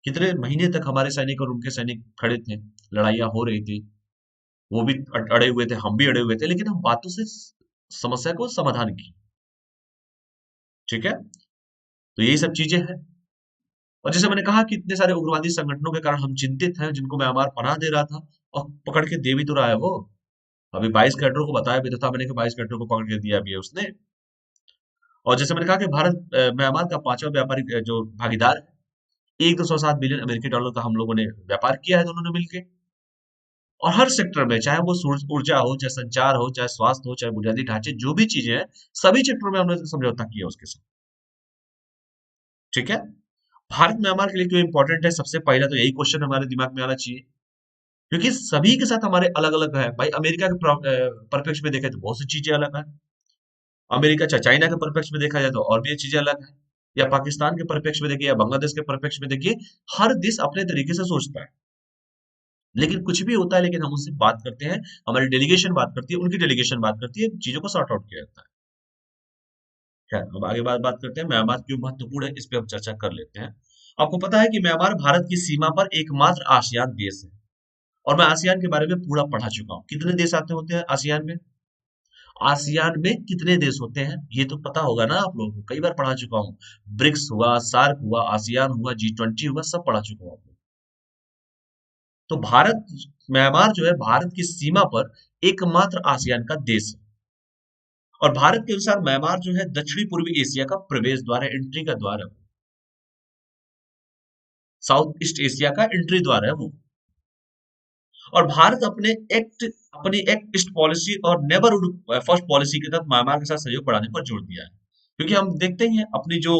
कितने महीने तक हमारे सैनिक और उनके सैनिक खड़े थे, लड़ाइयाँ हो रही थी, वो भी अड़े हुए थे, हम भी अड़े हुए थे, लेकिन हम बातों से समस्या को समाधान की। ठीक है। तो यही सब चीजें हैं। और जैसे मैंने कहा कि इतने सारे उग्रवादी संगठनों के कारण हम चिंतित हैं, जिनको म्यांमार पनाह दे रहा था, और पकड़ के दे भी तो रहा है वो। अभी 22 कैडरों को बताया भी तो था मैंने कि 22 कैडरों को पकड़ के दिया भी है उसने। और जैसे मैंने कहा कि भारत म्यांमार का पांचवा व्यापारिक जो भागीदार है, 1.7 बिलियन अमेरिकी डॉलर का हम लोगों ने व्यापार किया है दोनों ने मिलकर। और हर सेक्टर में, चाहे वो ऊर्जा हो, चाहे संचार हो, चाहे स्वास्थ्य हो, चाहे बुनियादी ढांचे, जो भी चीजें हैं, सभी सेक्टरों में हमने समझौता किया उसके साथ। ठीक है। भारत म्यांमार के लिए क्यों इंपॉर्टेंट है, सबसे पहला तो यही क्वेश्चन हमारे दिमाग में आना चाहिए, क्योंकि सभी के साथ हमारे अलग अलग है भाई। अमेरिका के परिप्रेक्ष्य में देखे तो बहुत सी चीजें अलग है, अमेरिका चाइना के परिप्रेक्ष्य में देखा जाए तो और भी चीजें अलग है, या पाकिस्तान के परिप्रेक्ष्य में देखिए, या बांग्लादेश के परिप्रेक्ष्य में देखिए। हर देश अपने तरीके से सोचता है, लेकिन कुछ भी होता है, लेकिन हम उससे बात करते हैं, हमारी डेलीगेशन बात करती है, उनकी डेलीगेशन बात करती है, चीजों को सॉर्ट आउट किया जाता है। खैर, अब आगे बात करते हैं म्यांमार क्यों महत्वपूर्ण है, इस पे हम चर्चा कर लेते हैं। आपको पता है कि म्यांमार भारत की सीमा पर एकमात्र आसियान देश है, और मैं आसियान के बारे में पूरा पढ़ा चुका हूँ। कितने देश आते होते हैं आसियान में? आसियान में कितने देश होते हैं ये तो पता होगा ना आप लोगों को, कई बार पढ़ा चुका हूँ। ब्रिक्स हुआ, सार्क हुआ, आसियान हुआ, G20 हुआ, सब पढ़ा चुका हूँ। तो भारत, म्यांमार जो है भारत की सीमा पर एकमात्र आसियान का देश है। और भारत के अनुसार म्यांमार जो है दक्षिणी पूर्वी एशिया का प्रवेश द्वार है, एंट्री का द्वार है, साउथ ईस्ट एशिया का एंट्री द्वार है वो। और भारत अपनी एक्ट ईस्ट पॉलिसी और नेबरहुड फर्स्ट पॉलिसी के तहत म्यांमार के साथ सहयोग बढ़ाने पर जोर दिया है। क्योंकि हम देखते ही हैं अपनी जो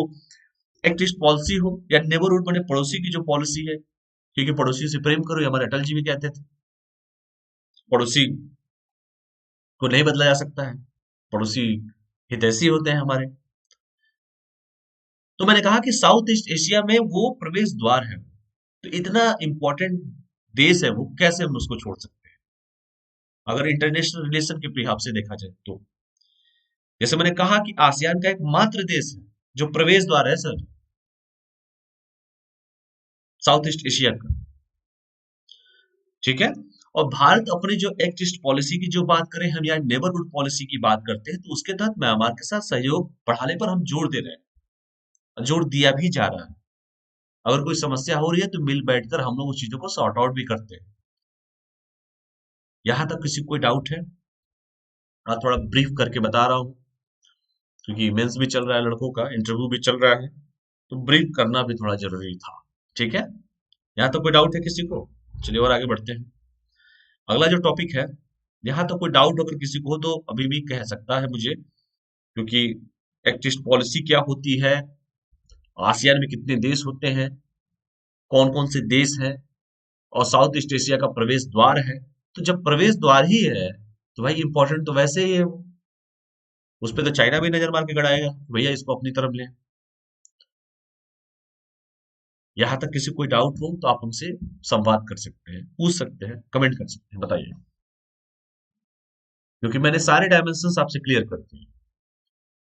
एक्ट ईस्ट पॉलिसी हो, या नेबरहुड माने पड़ोसी की जो पॉलिसी है, क्योंकि पड़ोसी से प्रेम करो, ये हमारे अटल जी भी कहते थे। पड़ोसी को नहीं बदला जा सकता है, पड़ोसी हितैषी होते हैं हमारे। तो मैंने कहा कि साउथ ईस्ट एशिया में वो प्रवेश द्वार है, तो इतना इंपॉर्टेंट देश है वो, कैसे हम उसको छोड़ सकते हैं अगर इंटरनेशनल रिलेशन के लिहाज से देखा जाए तो। जैसे मैंने कहा कि आसियान का एक मात्र देश है जो प्रवेश द्वार है सर, साउथ ईस्ट एशिया का। ठीक है। और भारत अपनी जो एक्ट ईस्ट पॉलिसी की जो बात करें हम, या नेबरहुड पॉलिसी की बात करते हैं, तो उसके तहत म्यांमार के साथ सहयोग बढ़ाने पर हम जोर दे रहे हैं, जोर दिया भी जा रहा है। अगर कोई समस्या हो रही है तो मिल बैठकर हम लोग उस चीजों को सॉर्ट आउट भी करते हैं। यहां तक किसी को कोई डाउट है? मैं थोड़ा ब्रीफ करके बता रहा हूँ, क्योंकि मेंस भी चल रहा है, लड़कों का इंटरव्यू भी चल रहा है, तो ब्रीफ करना भी थोड़ा जरूरी था। ठीक है। यहाँ तो कोई डाउट है किसी को? चलिए और आगे बढ़ते हैं। अगला जो टॉपिक है, यहाँ तो कोई डाउट अगर किसी को हो तो अभी भी कह सकता है मुझे, क्योंकि एक्ट ईस्ट पॉलिसी क्या होती है, आसियान में कितने देश होते हैं, कौन कौन से देश हैं, और साउथ ईस्ट एशिया का प्रवेश द्वार है। तो जब प्रवेश द्वार ही है तो भाई इंपॉर्टेंट तो वैसे ही है वो, उस पर तो चाइना भी नजर मार के गड़ाएगा, भैया इसको अपनी तरफ ले। यहां तक किसी कोई डाउट हो तो आप हमसे संवाद कर सकते हैं, पूछ सकते हैं, कमेंट कर सकते हैं, बताइए। क्योंकि मैंने सारे डायमेंशन आपसे क्लियर कर दिए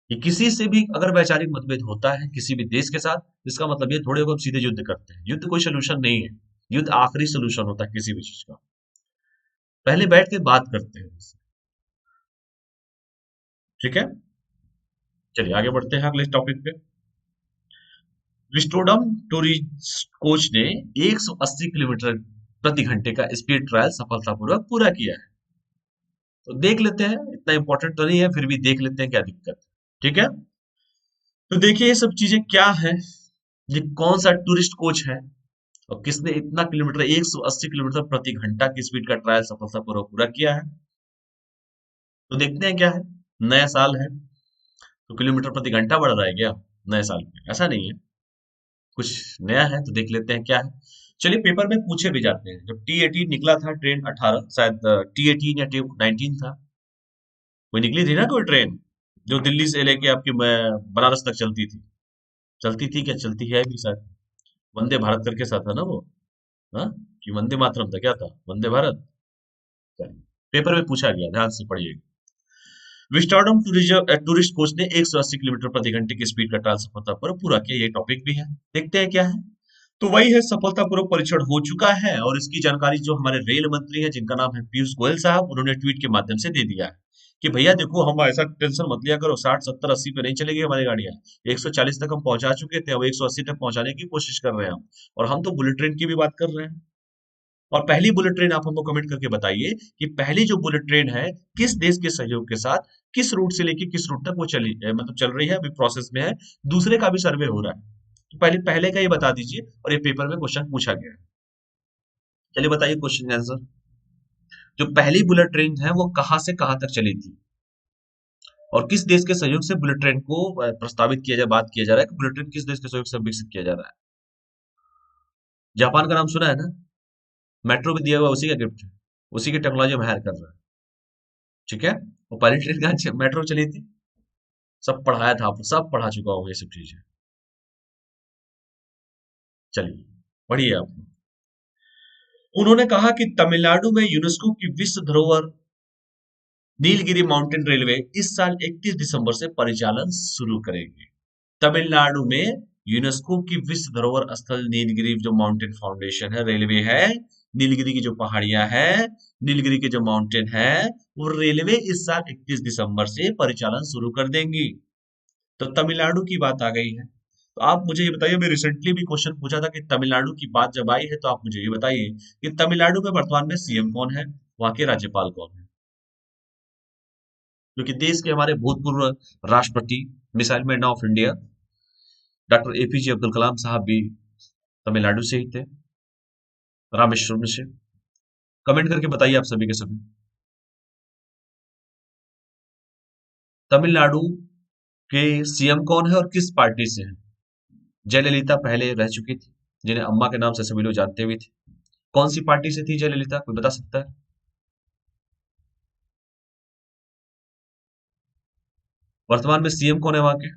कि किसी से भी अगर वैचारिक मतभेद होता है किसी भी देश के साथ, इसका मतलब ये थोड़े को हम सीधे युद्ध करते हैं। युद्ध कोई सोल्यूशन नहीं है। युद्ध आखिरी सोल्यूशन होता है किसी भी चीज का। पहले बैठ के बात करते हैं उससे। ठीक है, चलिए आगे बढ़ते हैं अगले टॉपिक पे। विस्टोडम टूरिस्ट कोच ने 180 किलोमीटर प्रति घंटे का स्पीड ट्रायल सफलतापूर्वक पूरा किया है। तो देख लेते हैं, इतना इंपॉर्टेंट तो नहीं है, फिर भी देख लेते हैं क्या दिक्कत है। ठीक है, तो देखिए ये सब चीजें क्या है। ये कौन सा टूरिस्ट कोच है और किसने इतना किलोमीटर 180 किलोमीटर प्रति घंटा की स्पीड का ट्रायल सफलतापूर्वक पूरा किया है। तो देखते हैं क्या है। नया साल है तो किलोमीटर प्रति घंटा बढ़ रहा है क्या नए साल में? ऐसा नहीं है, कुछ नया है तो देख लेते हैं क्या है। चलिए पेपर में पूछे भी जाते हैं। जब T18 निकला था ट्रेन 18, शायद T18 या T19 था, कोई निकली थी ना कोई ट्रेन जो दिल्ली से लेके आपकी बनारस तक चलती थी। चलती थी क्या, चलती है भी शायद। वंदे भारत करके साथ था ना वो। हाँ, कि वंदे मातरम था, क्या था, वंदे भारत। चलिए, पेपर में पूछा गया, ध्यान से पढ़िएगा। विस्टाडोम टूरिस्ट कोच ने 180 किलोमीटर प्रति घंटे की स्पीड का ट्रायल सफलतापूर्वक पूरा किया। ये टॉपिक भी है, देखते हैं क्या है। तो वही है, सफलतापूर्वक परीक्षण हो चुका है और इसकी जानकारी जो हमारे रेल मंत्री हैं जिनका नाम है पीयूष गोयल साहब, उन्होंने ट्वीट के माध्यम से दे दिया है कि भैया देखो, हम ऐसा टेंशन मत लिया करो, 60 70 80 पे नहीं चलेगी हमारी गाड़ियां। 140 तक हम पहुंचा चुके थे, अब 180 तक पहुंचाने की कोशिश कर रहे हैं हम। और हम तो बुलेट ट्रेन की भी बात कर रहे हैं। और पहली बुलेट ट्रेन आप हमको कमेंट करके बताइए कि पहली जो बुलेट ट्रेन है किस देश के सहयोग के साथ, किस रूट से लेके किस रूट तक वो चली मतलब चल रही है, अभी प्रोसेस में है। दूसरे का भी सर्वे हो रहा है, तो पहले पहले का ये बता दीजिए। और ये पेपर में क्वेश्चन पूछा गया है। चलिए बताइए क्वेश्चन का आंसर। जो पहली बुलेट ट्रेन है वो कहां से कहां तक चली थी और किस देश के सहयोग से बुलेट ट्रेन को प्रस्तावित किया जा बात किया जा रहा है कि बुलेट ट्रेन किस देश के सहयोग से विकसित किया जा रहा है। जापान का नाम सुना है ना। मेट्रो भी दिया हुआ उसी का गिफ्ट है, उसी की टेक्नोलॉजी हम हायर कर रहे हैं। ठीक है, वो पहली ट्रेन कहाँ मेट्रो चली थी, सब पढ़ाया था आपको, सब पढ़ा चुका हूँ ये सब चीजें। चलिए पढ़िए आप। उन्होंने कहा कि तमिलनाडु में यूनेस्को की विश्व धरोहर नीलगिरी माउंटेन रेलवे इस साल 31 दिसंबर से परिचालन शुरू करेगी। तमिलनाडु में यूनेस्को की विश्व धरोहर स्थल नीलगिरी जो माउंटेन फाउंडेशन है, रेलवे है, नीलगिरी की जो पहाड़ियां हैं, नीलगिरी के जो माउंटेन है, वो रेलवे इस साल 31 दिसंबर से परिचालन शुरू कर देंगी। तो तमिलनाडु की बात आ गई है। तो आप मुझे ये बताइए, मैं रिसेंटली भी क्वेश्चन पूछा था कि तमिलनाडु की बात जब आई है तो आप मुझे ये बताइए कि तमिलनाडु में वर्तमान में सीएम कौन है, वहां के राज्यपाल कौन है। क्योंकि देश के हमारे भूतपूर्व राष्ट्रपति, missile man of India doctor APJ Abdul Kalam साहब भी तमिलनाडु से ही थे, रामेश्वरम से। कमेंट करके बताइए आप सभी के सभी, तमिलनाडु के सीएम कौन है और किस पार्टी से है। जयललिता पहले रह चुकी थी, जिन्हें अम्मा के नाम से सभी लोग जानते भी थे। कौन सी पार्टी से थी जयललिता, कोई बता सकता है। वर्तमान में सीएम कौन है वहां के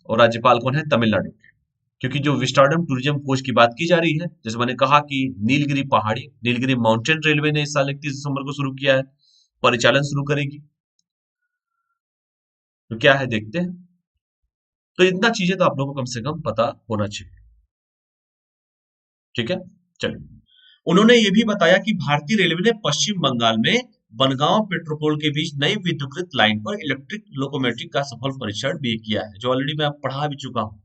और राज्यपाल कौन है तमिलनाडु के। क्योंकि जो विस्टाडम टूरिज्म कोच की बात की जा रही है, जैसे मैंने कहा कि नीलगिरी पहाड़ी, नीलगिरी माउंटेन रेलवे ने इस साल 31 दिसंबर को शुरू किया है, परिचालन शुरू करेगी। तो क्या है देखते हैं। तो इतना चीजें तो आप लोगों को कम से कम पता होना चाहिए। ठीक है, चलिए। उन्होंने ये भी बताया कि भारतीय रेलवे ने पश्चिम बंगाल में बनगांव पेट्रोपोल के बीच नई विद्युतीकृत लाइन पर इलेक्ट्रिक लोकोमोटिव का सफल परीक्षण भी किया है, जो ऑलरेडी मैं पढ़ा भी चुका हूं।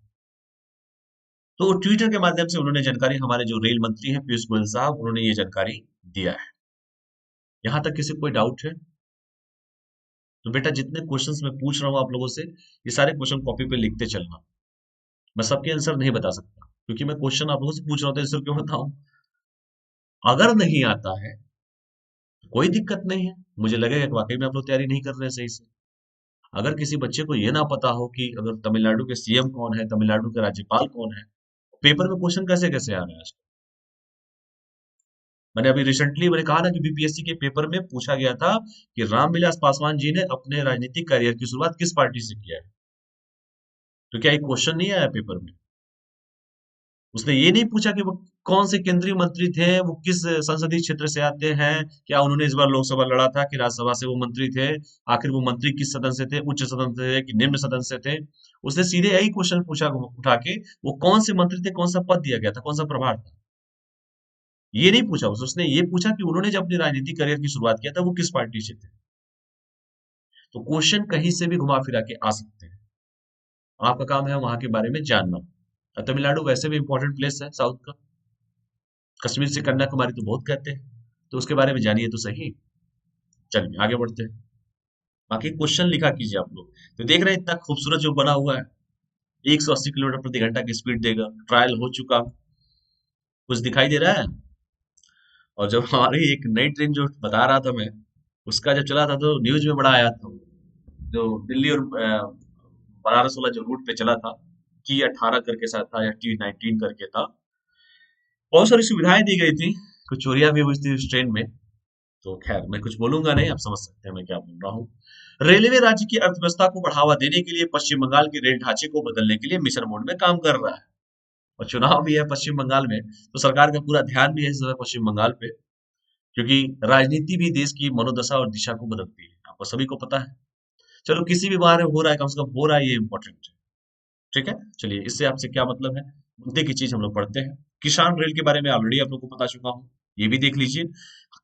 तो ट्विटर के माध्यम से उन्होंने जानकारी, हमारे जो रेल मंत्री हैं पीयूष गोयल साहब, उन्होंने ये जानकारी दिया है। यहां तक किसी को कोई डाउट है तो बेटा जितने क्वेश्चंस मैं पूछ रहा हूं आप लोगों से, ये सारे क्वेश्चन कॉपी पे लिखते चलना। मैं सबके आंसर नहीं बता सकता क्योंकि मैं क्वेश्चन आप लोगों से पूछ रहा हूं, तो आंसर क्यों बताऊं। अगर नहीं आता है तो कोई दिक्कत नहीं है, मुझे लगेगा कि वाकई में आप लोग तैयारी नहीं कर रहे हैं सही से। अगर किसी बच्चे को ये ना पता हो कि अगर तमिलनाडु के सीएम कौन है, तमिलनाडु के राज्यपाल कौन है, पेपर में क्वेश्चन कैसे कैसे आ रहा है आज। मैंने अभी रिसेंटली मैंने कहा ना कि बीपीएससी के पेपर में पूछा गया था कि रामविलास पासवान जी ने अपने राजनीतिक करियर की शुरुआत किस पार्टी से किया है। तो क्या एक क्वेश्चन नहीं आया पेपर में। उसने ये नहीं पूछा कि वो कौन से केंद्रीय मंत्री थे, वो किस संसदीय क्षेत्र से आते हैं, क्या उन्होंने इस बार लोकसभा लड़ा था कि राज्यसभा से वो मंत्री थे, आखिर वो मंत्री किस सदन से थे, उच्च सदन से थे कि निम्न सदन से थे। उसने सीधे यही क्वेश्चन पूछा उठा के, वो कौन से मंत्री थे, कौन सा पद दिया गया था, कौन सा प्रभार था। ये नहीं पूछा उसने ये पूछा कि उन्होंने जब अपनी राजनीतिक करियर की शुरुआत किया था वो किस पार्टी से थे। तो क्वेश्चन कहीं से भी घुमा फिरा के आ सकते हैं। आपका काम है वहां के बारे में जानना। और तमिलनाडु वैसे भी इंपॉर्टेंट प्लेस है साउथ का। कश्मीर से कन्याकुमारी तो बहुत कहते हैं, तो उसके बारे में जानिए तो सही। चलिए आगे बढ़ते हैं। बाकी क्वेश्चन लिखा कीजिए आप लोग। तो देख रहे हैं इतना खूबसूरत जो बना हुआ है, 180 किलोमीटर प्रति घंटा की स्पीड देगा, ट्रायल हो चुका, कुछ दिखाई दे रहा है। और जब हमारी एक नई ट्रेन जो बता रहा था मैं, उसका जब चला था तो न्यूज में बड़ा आया था, जो दिल्ली और बनारस वाला जो रूट पे चला था, T18 करके शायद था या T19 करके था। बहुत सारी सुविधाएं दी गई थी, कुछ चोरियां भी हुई थी उस ट्रेन में। तो खैर मैं कुछ बोलूंगा नहीं, आप समझ सकते हैं मैं क्या बोल रहा हूँ। रेलवे राज्य की अर्थव्यवस्था को बढ़ावा देने के लिए पश्चिम बंगाल के रेल ढांचे को बदलने के लिए मिशन मोड में काम कर रहा है। और चुनाव भी है पश्चिम बंगाल में, तो सरकार का पूरा ध्यान भी है इस समय पश्चिम बंगाल पे, क्योंकि राजनीति भी देश की मनोदशा और दिशा को बदलती है, आपको सभी को पता है। चलो किसी भी बारे में हो रहा है, कम से कम हो रहा है, ये इंपॉर्टेंट है। ठीक है, चलिए इससे आपसे क्या मतलब है, मुद्दे की चीज हम लोग पढ़ते हैं। किसान रेल के बारे में ऑलरेडी आप लोग को पता चुका हूँ, ये भी देख लीजिए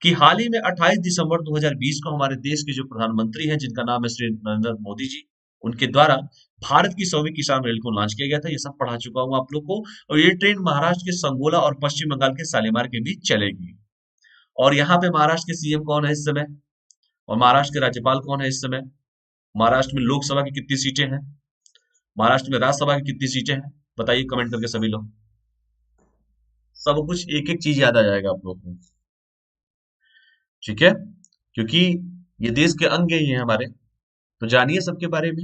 कि हाल ही में 28 दिसंबर 2020 को हमारे देश के जो प्रधानमंत्री हैं, जिनका नाम है श्री नरेंद्र मोदी जी, उनके द्वारा भारत की 100वीं किसान रेल को लॉन्च किया गया था। ये सब पढ़ा चुका हूँ आप लोग को। और ये ट्रेन महाराष्ट्र के संगोला और पश्चिम बंगाल के शालीमार के बीच चलेगी। और यहाँ पे महाराष्ट्र के सीएम कौन है इस समय, और महाराष्ट्र के राज्यपाल कौन है इस समय, महाराष्ट्र में लोकसभा की कितनी सीटें हैं, महाराष्ट्र में राज्यसभा की कितनी सीटें हैं, बताइए कमेंट करके सभी लोग। सब कुछ एक एक चीज याद आ जाएगा आप लोग को। ठीक है, क्योंकि ये देश के अंग ही हैं हमारे, तो जानिए सबके बारे में।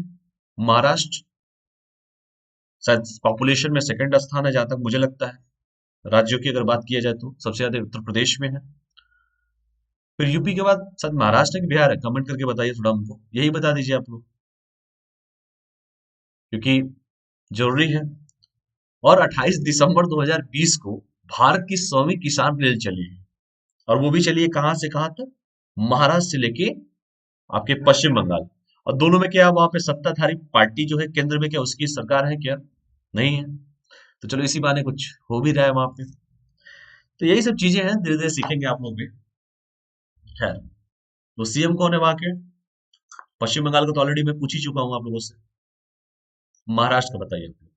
महाराष्ट्र शायद पॉपुलेशन में सेकंड स्थान है जहां तक मुझे लगता है। राज्यों की अगर बात किया जाए तो सबसे ज्यादा उत्तर प्रदेश में है, फिर यूपी के बाद शायद महाराष्ट्र है कि बिहार है, कमेंट करके बताइए थोड़ा हमको, यही बता दीजिए आप लोग, क्योंकि जरूरी है। और 28 दिसंबर 2020 को भारत की 100वीं किसान रेल चली है, और वो भी चली है कहां से कहां तक, महाराष्ट्र से लेके आपके पश्चिम बंगाल। और दोनों में क्या वहां पे सत्ताधारी पार्टी जो है केंद्र में, क्या उसकी सरकार है क्या, नहीं है। तो चलो इसी बहाने कुछ हो भी रहा है वहां पे। तो यही सब चीजें हैं, धीरे धीरे सीखेंगे आप लोग भी। खैर, तो सीएम कौन है वहां के, पश्चिम बंगाल को तो ऑलरेडी मैं पूछ ही चुका हूँ आप लोगों से। महाराष्ट्र का बताइए आप लोग।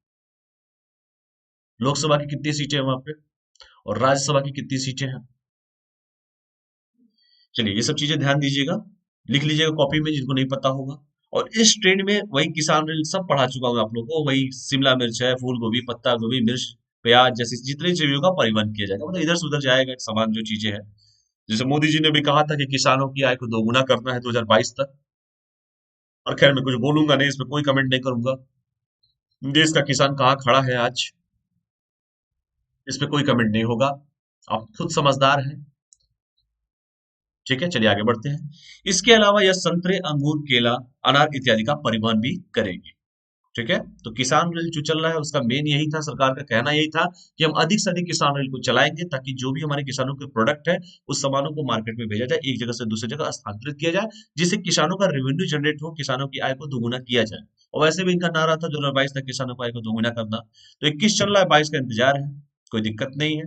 लोकसभा की कितनी सीटें हैं वहां पे, और राज्यसभा की कितनी सीटें हैं। चलिए ये सब चीजें ध्यान दीजिएगा, लिख लीजिएगा कॉपी में जिनको नहीं पता होगा। और इस ट्रेन में वही किसान रेल सब पढ़ा चुका हूँ आप लोगों को, वही शिमला मिर्च है, फूल गोभी, पत्ता गोभी, मिर्च, प्याज जैसी जितनी चीजों का परिवहन किया जाएगा, मतलब इधर से उधर जाएगा सामान जो चीजें हैं। जैसे मोदी जी ने भी कहा था कि किसानों की आय को दोगुना करना है 2022 तक। और खैर मैं कुछ बोलूंगा नहीं, इसमें कोई कमेंट नहीं करूंगा। देश का किसान कहाँ खड़ा है आज, इस पे कोई कमेंट नहीं होगा, आप खुद समझदार हैं। ठीक है, चलिए आगे बढ़ते हैं। इसके अलावा यह संतरे, अंगूर, केला, अनार इत्यादि का परिवहन भी करेगी। ठीक है, तो किसान रेल जो चल रहा है उसका मेन यही था, सरकार का कहना यही था कि हम अधिक से अधिक किसान रेल को चलाएंगे, ताकि जो भी हमारे किसानों के प्रोडक्ट है उस सामानों को मार्केट में भेजा जाए, एक जगह से दूसरी जगह स्थानांतरित किया जाए, जिससे किसानों का रेवेन्यू जनरेट हो, किसानों की आय को दोगुना किया जाए। और वैसे भी इनका नारा था 2022 तक किसानों की आय को दोगुना करना। तो 21 चल रहा है, 22 का इंतजार है, कोई दिक्कत नहीं है।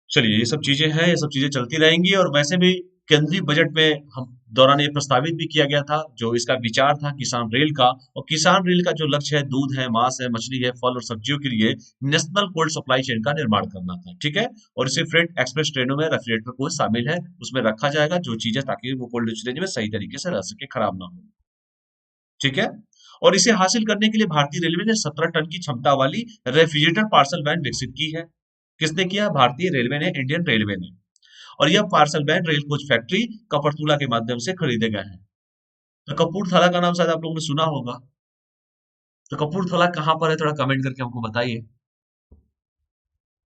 चलिए ये सब चीजें हैं, ये सब चीजें चलती रहेंगी। और वैसे भी केंद्रीय बजट में हम दौरान ये प्रस्तावित भी किया गया था, जो इसका विचार था किसान रेल का। और किसान रेल का जो लक्ष्य है, दूध है, मांस है, मछली है, फल और सब्जियों के लिए नेशनल कोल्ड सप्लाई चेन का निर्माण करना था। ठीक है, और इसे फ्रेट एक्सप्रेस ट्रेनों में रेफ्रिजरेटर को शामिल है, उसमें रखा जाएगा जो चीजें, ताकि वो कोल्ड स्टोरेज में सही तरीके से रह सके, खराब ना हो। ठीक है, और इसे हासिल करने के लिए भारतीय रेलवे ने 17 टन की क्षमता वाली रेफ्रिजरेटर पार्सल वैन विकसित की है। किसने किया, भारतीय रेलवे ने, इंडियन रेलवे ने। और यह parcel van rail coach factory Kapurthala के माध्यम से खरीदे गए हैं। तो कपूरथला का नाम शायद आप लोगों ने सुना होगा, तो कपूरथला कहाँ पर है, थोड़ा कमेंट करके हमको बताइए।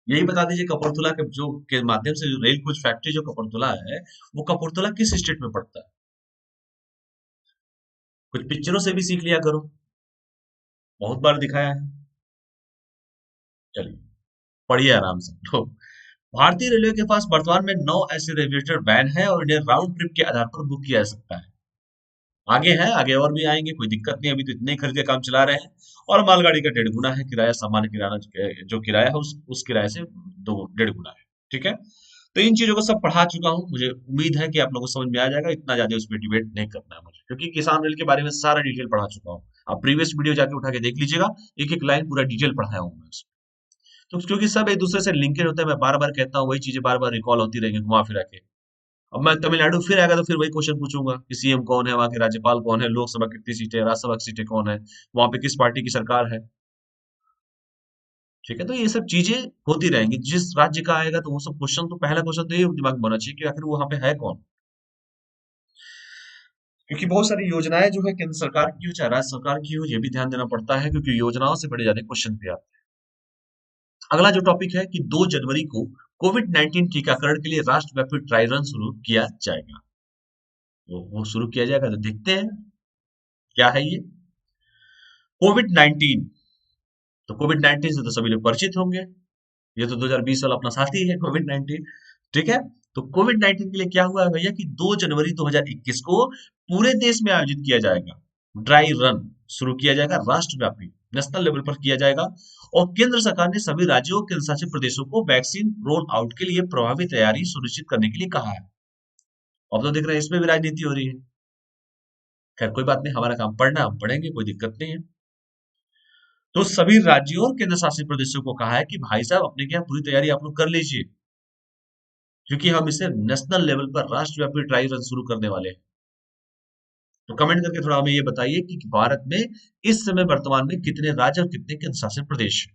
यही बता दीजिए, कपूरथला के जो के माध्यम से जो रेल कोच फैक्ट्री जो कपूरथला है, वो कपूरथला किस स्टेट में पड़ता है। कुछ पिक्चरों से भी सीख लिया करो, बहुत बार दिखाया है। चलिए पढ़िए आराम से। तो भारतीय रेलवे के पास वर्तमान में 9 ऐसे रेफ्रिजरेटर वैन है और इन्हें राउंड ट्रिप के आधार पर बुक किया जा सकता है। आगे है, आगे और भी आएंगे, कोई दिक्कत नहीं, अभी तो इतने ही खरीद के काम चला रहे हैं। और मालगाड़ी का 1.5 गुना है किराया, सामान्य किराना जो किराया है उस किराए से दो 1.5 गुना है। ठीक है, तो इन चीजों को सब पढ़ा चुका हूँ, मुझे उम्मीद है कि आप लोगों को समझ में आ जाएगा, इतना ज्यादा उसमें डिबेट नहीं करना है मुझे, क्योंकि किसान रेल के बारे में सारा डिटेल पढ़ा चुका हूँ। आप प्रीवियस वीडियो जाके उठा के देख लीजिएगा, एक एक लाइन पूरा डिटेल पढ़ाया हूँ मैं उसमें। तो क्योंकि सब एक दूसरे से लिंकेड होते हैं, मैं बार बार कहता हूँ, वही चीजें बार बार रिकॉल होती रहेंगी घुमा फिरा के। अब मैं तमिलनाडु फिर आएगा तो फिर वही क्वेश्चन पूछूंगा कि सीएम कौन है, वहां के राज्यपाल कौन है, लोकसभा कितनी सीटें, राज्यसभा की सीटें कौन है, वहां पे किस पार्टी की सरकार है। ठीक है, तो ये सब चीजें होती रहेंगी, जिस राज्य का आएगा तो वो सब क्वेश्चन, तो पहला क्वेश्चन तो ये दिमाग में होना चाहिए कि आखिर वो वहां पे है कौन। क्योंकि बहुत सारी योजनाएं जो है केंद्र सरकार की हो चाहे राज्य सरकार की हो, ये भी ध्यान देना पड़ता है, क्योंकि योजनाओं से बड़े ज्यादा क्वेश्चन भी आते हैं। अगला जो टॉपिक है कि 2 जनवरी को कोविड-19 टीकाकरण के लिए राष्ट्रव्यापी ड्राई रन शुरू किया जाएगा। वो शुरू किया जाएगा, तो देखते हैं क्या है ये कोविड-19। तो कोविड-19 से तो सभी लोग परिचित होंगे, ये तो 2020 वाला अपना साथी है कोविड-19। ठीक है, तो कोविड-19 के लिए क्या हुआ है भैया कि 2 जनवरी 2021 को पूरे देश में आयोजित किया जाएगा, ड्राई रन शुरू किया जाएगा, राष्ट्रव्यापी नेशनल लेवल पर किया जाएगा। और केंद्र सरकार ने सभी राज्यों और केंद्र शासित प्रदेशों को वैक्सीन रोल आउट के लिए प्रभावी तैयारी सुनिश्चित करने के लिए कहा है। अब तो देख रहे हैं इसमें भी राजनीति हो रही है। खैर कोई बात नहीं, हमारा काम पढ़ना, हम पढ़ेंगे, कोई दिक्कत नहीं है। तो सभी राज्यों और केंद्र शासित प्रदेशों को कहा है कि भाई साहब अपने क्या पूरी तैयारी आप लोग कर लीजिए, क्योंकि हम इसे नेशनल लेवल पर राष्ट्रव्यापी ड्राई रन शुरू करने वाले हैं। तो कमेंट करके थोड़ा हमें ये बताइए कि भारत में इस समय वर्तमान में कितने राज्य और कितने केंद्र शासित प्रदेश हैं।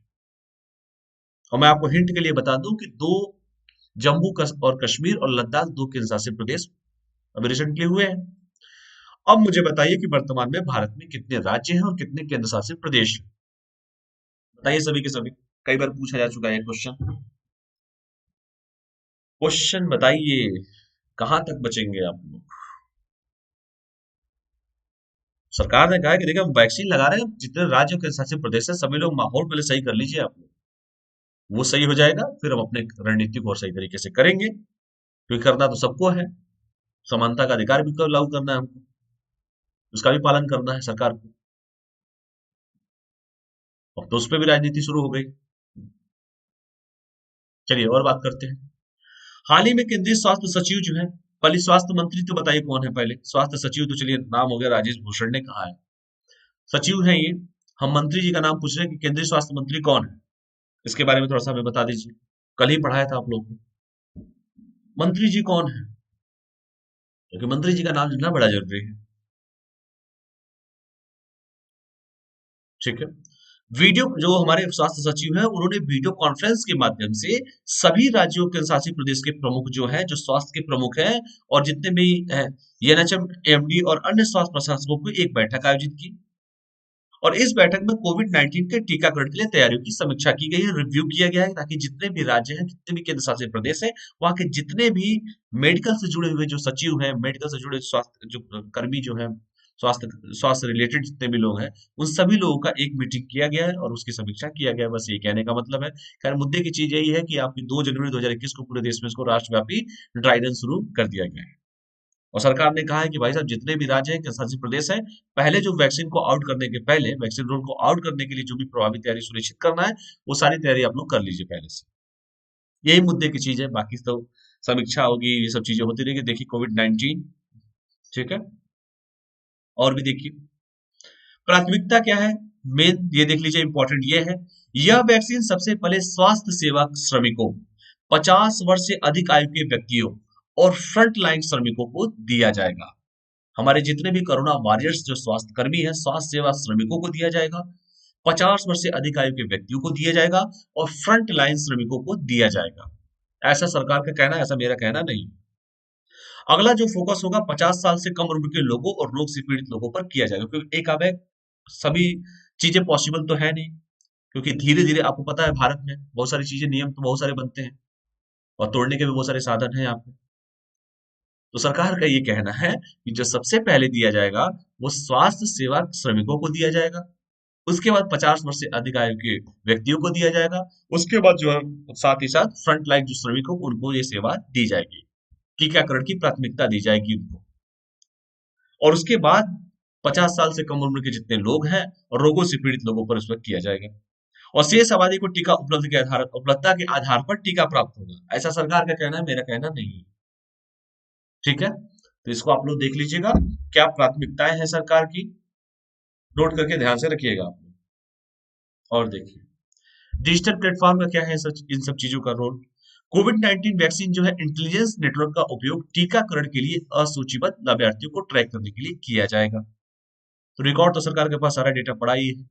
और मैं आपको हिंट के लिए बता दूं कि दो और कश्मीर और लद्दाख, दो केंद्र शासित प्रदेश अभी रिसेंटली हुए हैं। अब मुझे बताइए कि वर्तमान में भारत में कितने राज्य हैं और कितने केंद्र शासित प्रदेश हैं। बताइए सभी के सभी, कई बार पूछा जा चुका है क्वेश्चन। क्वेश्चन बताइए, कहां तक बचेंगे आप लोग। सरकार ने कहा है कि देखिए हम वैक्सीन लगा रहे हैं, जितने राज्य और केंद्र शासित प्रदेश है सभी लोग माहौल पहले सही कर लीजिए आप लोग, वो सही हो जाएगा, फिर हम अपने रणनीति को और सही तरीके से करेंगे, क्योंकि करना तो सबको है, समानता का अधिकार भी लागू करना है हमको, उसका भी पालन करना है सरकार को। अब तो उस पर भी राजनीति शुरू हो गई। चलिए और बात करते हैं। हाल ही में केंद्रीय स्वास्थ्य सचिव जो है, पहले स्वास्थ्य मंत्री तो बताइए कौन है, पहले स्वास्थ्य सचिव तो चलिए नाम हो गया, राजेश भूषण ने कहा है, सचिव है ये। हम मंत्री जी का नाम पूछ रहे हैं कि केंद्रीय स्वास्थ्य मंत्री कौन है, इसके बारे में थोड़ा सा हमें बता दीजिए, कल ही पढ़ाया था आप लोग को। मंत्री जी कौन है, क्योंकि मंत्री जी का नाम जानना बड़ा जरूरी है। ठीक है, वीडियो जो हमारे स्वास्थ्य सचिव हैं उन्होंने वीडियो कॉन्फ्रेंस के माध्यम से सभी राज्यों के शासित प्रदेश के प्रमुख जो हैं, जो स्वास्थ्य के प्रमुख हैं और जितने भी एनएचएम, एमडी और अन्य स्वास्थ्य प्रशासकों की एक बैठक आयोजित की। और इस बैठक में कोविड-19 के टीकाकरण के लिए तैयारियों की समीक्षा की गई है, रिव्यू किया गया है, ताकि जितने भी राज्य हैं, जितने भी केंद्र शासित प्रदेश हैं, वहाँ के जितने भी मेडिकल से जुड़े हुए जो सचिव हैं, मेडिकल से जुड़े स्वास्थ्य जो कर्मी जो हैं, स्वास्थ्य स्वास्थ्य रिलेटेड जितने भी लोग हैं, उन सभी लोगों का एक मीटिंग किया गया है और उसकी समीक्षा किया गया है, बस ये कहने का मतलब है। खैर मुद्दे की चीज यही है कि आपकी 2 जनवरी 2021 को पूरे देश में इसको राष्ट्रव्यापी ड्राई रन शुरू कर दिया गया है। और सरकार ने कहा है कि भाई साहब जितने भी राज्य हैं, शासित प्रदेश हैं, पहले जो वैक्सीन को आउट करने के पहले, वैक्सीन रोल को आउट करने के लिए जो भी प्रभावी तैयारी सुनिश्चित करना है, वो सारी तैयारी आप लोग कर लीजिए पहले से। यही मुद्दे की चीज है, बाकी तो समीक्षा होगी, ये सब चीजें होती रहेगी। देखिए कोविड-19, ठीक है, और भी देखिए प्राथमिकता क्या है, मेन ये देख लीजिए, इंपॉर्टेंट ये है, यह वैक्सीन सबसे पहले स्वास्थ्य सेवा श्रमिकों, 50 वर्ष से अधिक आयु के व्यक्तियों और फ्रंट लाइन श्रमिकों को दिया जाएगा। हमारे जितने भी कोरोना वॉरियर्स जो स्वास्थ्य कर्मी हैं, स्वास्थ्य सेवा श्रमिकों को दिया जाएगा, 50 वर्ष से अधिक आयु के व्यक्तियों को दिया जाएगा और फ्रंट लाइन श्रमिकों को दिया जाएगा। ऐसा सरकार का कहना है, ऐसा मेरा कहना नहीं। अगला जो फोकस होगा 50 साल से कम उम्र के लोगों और रोग से पीड़ित लोगों पर किया जाएगा, क्योंकि एक अब है, सभी चीजें पॉसिबल तो है नहीं, क्योंकि धीरे धीरे आपको पता है भारत में बहुत सारी चीजें, नियम तो बहुत सारे बनते हैं और तोड़ने के भी बहुत सारे साधन हैं यहाँ पे। तो सरकार का ये कहना है कि जो सबसे पहले दिया जाएगा वो स्वास्थ्य सेवा श्रमिकों को दिया जाएगा, उसके बाद 50 वर्ष से अधिक आयु के व्यक्तियों को दिया जाएगा। उसके बाद जो है साथ ही साथ फ्रंट लाइन जो श्रमिक हो उनको ये सेवा दी जाएगी, टीकाकरण की प्राथमिकता दी जाएगी उनको। और उसके बाद 50 साल से कम उम्र के जितने लोग हैं और रोगों से पीड़ित लोगों पर इस वक्त किया जाएगा। और शेष आबादी को टीका उपलब्धता के आधार पर टीका प्राप्त होगा, ऐसा सरकार का कहना है, मेरा कहना नहीं है। ठीक है, तो इसको आप लोग देख लीजिएगा, क्या प्राथमिकताएं हैं सरकार की, नोट करके ध्यान से रखिएगा आप लोग। और देखिए डिजिटल प्लेटफॉर्म का क्या है इन सब चीजों का रोल। कोविड-19 वैक्सीन जो है इंटेलिजेंस नेटवर्क का उपयोग टीकाकरण के लिए असूचीबद्ध लाभार्थियों को ट्रैक करने के लिए किया जाएगा। तो रिकॉर्ड तो सरकार के पास सारा डेटा पड़ा ही है।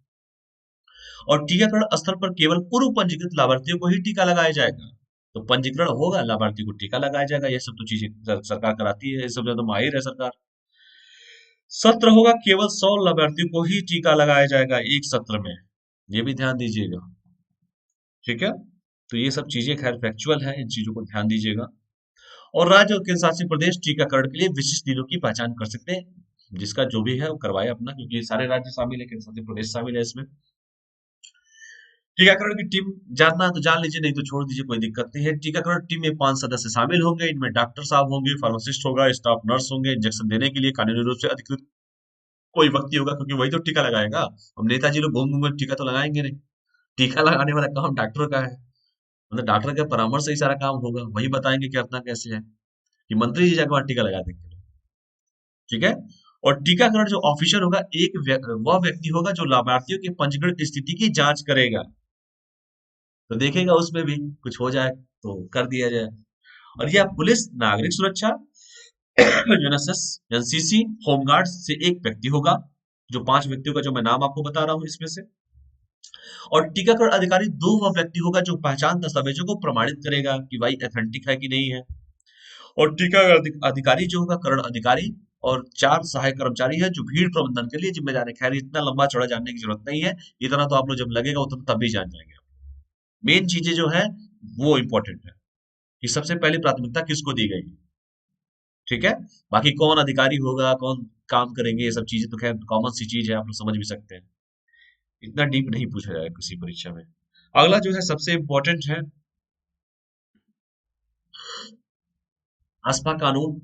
और टीकाकरण स्थल पर केवल पूर्व पंजीकृत लाभार्थियों को ही टीका लगाया जाएगा। तो पंजीकरण होगा, लाभार्थी को टीका लगाया जाएगा, ये सब तो चीजें सरकार कराती है, ये सब तो माहिर है सरकार। सत्र होगा, केवल 100 लाभार्थियों को ही टीका लगाया जाएगा एक सत्र में, ये भी ध्यान दीजिएगा। ठीक है, तो ये सब चीजें खैर फैक्चुअल है, इन चीजों को ध्यान दीजिएगा। और राज्य और केंद्र शासित प्रदेश टीकाकरण के लिए विशिष्ट दिनों की पहचान कर सकते हैं, जिसका जो भी है वो करवाए अपना, क्योंकि सारे राज्य शामिल है, केंद्र शासित प्रदेश शामिल है इसमें। टीकाकरण की टीम जानना है तो जान लीजिए, नहीं तो छोड़ दीजिए, कोई दिक्कत नहीं है। टीकाकरण टीम में 5 सदस्य शामिल होंगे, इनमें डॉक्टर साहब होंगे, फार्मासिस्ट होगा, स्टाफ नर्स होंगे, इंजेक्शन देने के लिए कानूनी रूप से अधिकृत कोई व्यक्ति होगा, क्योंकि वही तो टीका लगाएगा। हम नेताजी लोग घूम घूम कर टीका तो लगाएंगे नहीं, टीका लगाने वाला काम डॉक्टर का है, मतलब डॉक्टर के परामर्श से ही सारा काम होगा, वही बताएंगे कि अपना कैसे है, कि मंत्री जी जाकर वहां टीका लगा देंगे। ठीक है, और टीकाकरण जो ऑफिसर होगा वह व्यक्ति होगा जो लाभार्थियों के पंजीकरण की स्थिति की जांच करेगा, तो देखेगा उसमें भी कुछ हो जाए तो कर दिया जाए। और यह पुलिस, नागरिक सुरक्षा, यूएनएसएस, एनसीसी, होमगार्ड से एक व्यक्ति होगा, जो 5 व्यक्तियों का जो मैं नाम आपको बता रहा हूं इसमें से। और टीकाकरण अधिकारी 2 वह व्यक्ति होगा जो पहचान दस्तावेजों को प्रमाणित करेगा कि भाई ऑथेंटिक है कि नहीं है। और टीकाकरण अधिकारी जो होगा करण अधिकारी, और 4 सहायक कर्मचारी है जो भीड़ प्रबंधन के लिए जिम्मेदार है। खैर इतना लंबा चौड़ा जानने की जरूरत नहीं है, इतना तो आप लोग जब लगेगा उतना तब भी जान जाएंगे। मेन चीजें जो है वो इंपॉर्टेंट है कि सबसे पहले प्राथमिकता किसको दी गई। ठीक है, बाकी कौन अधिकारी होगा, कौन काम करेंगे, ये सब चीजें तो खैर कॉमन सी चीज है, आप लोग समझ भी सकते हैं, इतना डीप नहीं पूछा जाएगा किसी परीक्षा में। अगला जो है सबसे इंपॉर्टेंट है आसपा कानून।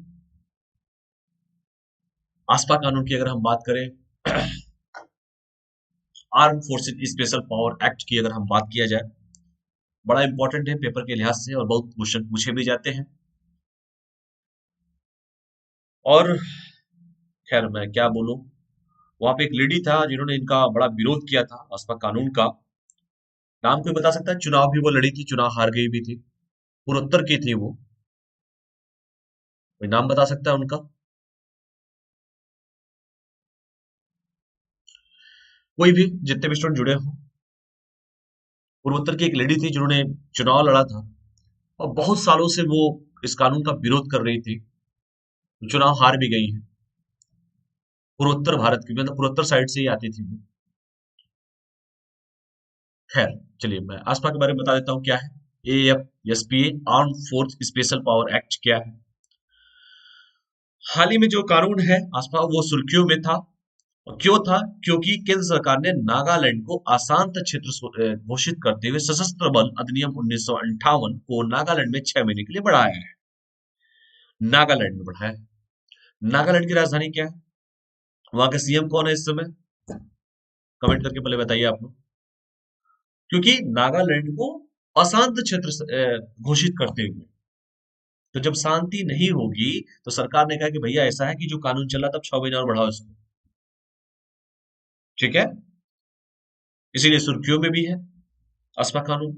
आसपा कानून की अगर हम बात करें, arm forces special power act की अगर हम बात किया जाए, बड़ा इंपॉर्टेंट है पेपर के लिहाज से, और बहुत क्वेश्चन पूछे भी जाते हैं। और खैर मैं क्या बोलूं, वहां पे एक लेडी था जिन्होंने इनका बड़ा विरोध किया था आसपा कानून का। नाम कोई बता सकता है? चुनाव भी वो लड़ी थी, चुनाव हार गई भी थी, पूर्वोत्तर की थी वो, कोई नाम बता सकता है उनका? कोई भी, जितने भी स्टूडेंट जुड़े हो। पूर्वोत्तर की एक लेडी थी जिन्होंने चुनाव लड़ा था, और बहुत सालों से वो इस कानून का विरोध कर रही थी, चुनाव हार भी गई है। पूर्वोत्तर भारत की, मतलब पूर्वोत्तर साइड से ही आती थी वो। खैर चलिए मैं आसपा के बारे में बता देता हूँ क्या है। AFSPA arm force special power act क्या है। हाल ही में जो कानून है आसपा, वो सुर्खियों में था। और क्यों था? क्योंकि केंद्र सरकार ने नागालैंड को अशांत क्षेत्र घोषित करते हुए सशस्त्र बल अधिनियम 1958 को नागालैंड में 6 महीने के लिए बढ़ाया है। नागालैंड में बढ़ाया है। नागालैंड की राजधानी क्या है? वहां का सीएम कौन है इस समय? कमेंट करके पहले बताइए आप लोग। क्योंकि नागालैंड को अशांत क्षेत्र घोषित करते हुए, तो जब शांति नहीं होगी तो सरकार ने कहा कि भैया ऐसा है कि जो कानून चला तब 6 महीने और बढ़ाओ इसको। ठीक है, इसीलिए सुर्खियों में भी है आसपा कानून।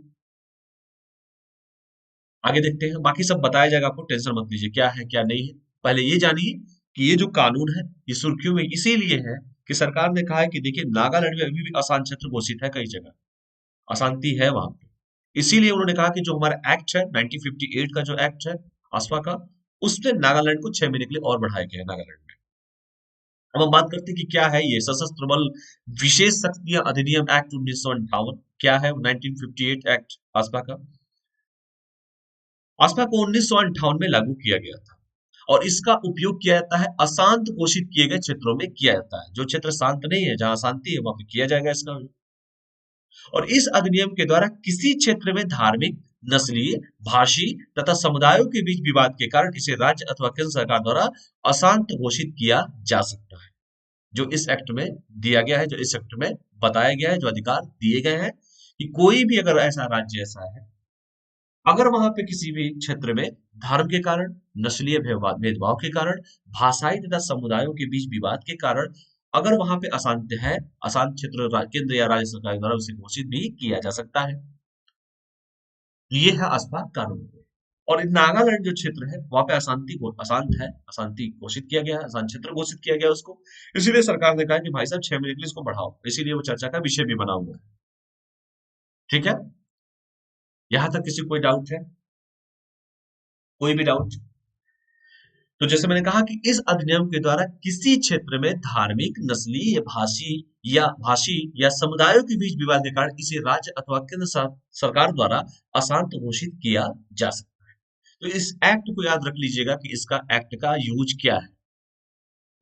आगे देखते हैं, बाकी सब बताया जाएगा आपको, टेंशन मत लीजिए क्या है क्या नहीं है। पहले ये जानिए कि ये जो कानून है ये सुर्खियों में इसीलिए है कि सरकार ने कहा है कि देखिए नागालैंड में अभी भी अशांत क्षेत्र घोषित है, कई जगह अशांति है वहां पे। इसीलिए उन्होंने कहा कि जो हमारा एक्ट है 1958 का जो एक्ट है आसपा का, उसमें नागालैंड को 6 महीने के लिए और बढ़ाया गया है नागालैंड में। अब हम बात करते हैं कि क्या है ये सशस्त्र बल विशेष शक्तियां अधिनियम एक्ट 1958 क्या है। 1958 एक्ट आसपा का, आसपा को 1958 में लागू किया गया था। और इसका उपयोग किया जाता है अशांत घोषित किए गए क्षेत्रों में किया जाता है। जो क्षेत्र शांत नहीं है, जहां शांति है, वहां पे किया जाएगा इसका। और इस अधिनियम के द्वारा किसी क्षेत्र में धार्मिक, नस्लीय, भाषी तथा समुदायों के बीच विवाद के कारण इसे राज्य अथवा केंद्र सरकार द्वारा अशांत घोषित किया जा सकता है। जो इस एक्ट में दिया गया है, जो इस एक्ट में बताया गया है, जो अधिकार दिए गए हैं कि कोई भी अगर ऐसा राज्य ऐसा है, अगर वहां पे किसी भी क्षेत्र में धर्म के कारण, नस्लीय भेदभाव के कारण, भाषाई तथा समुदायों के बीच विवाद के कारण अगर वहां पे अशांति है, अशांत क्षेत्र केंद्र या राज्य सरकार द्वारा उसे घोषित भी किया जा सकता है। ये है अस्पताल कानून। और नागालैंड जो क्षेत्र है वहां पे अशांत है, अशांति घोषित किया गया है, अशांत क्षेत्र घोषित किया गया उसको। इसीलिए सरकार ने कहा कि भाई साहब 6 महीने के लिए इसको बढ़ाओ, इसीलिए वो चर्चा का विषय भी बना हुआ है। ठीक है, यहां तक किसी कोई डाउट है? कोई भी डाउट? तो जैसे मैंने कहा कि इस अधिनियम के द्वारा किसी क्षेत्र में धार्मिक, नस्लीय, भाषी या समुदायों के बीच विवाद के कारण इसे राज्य अथवा केंद्र सरकार द्वारा अशांत घोषित किया जा सकता है। तो इस एक्ट को याद रख लीजिएगा कि इसका एक्ट का यूज क्या है।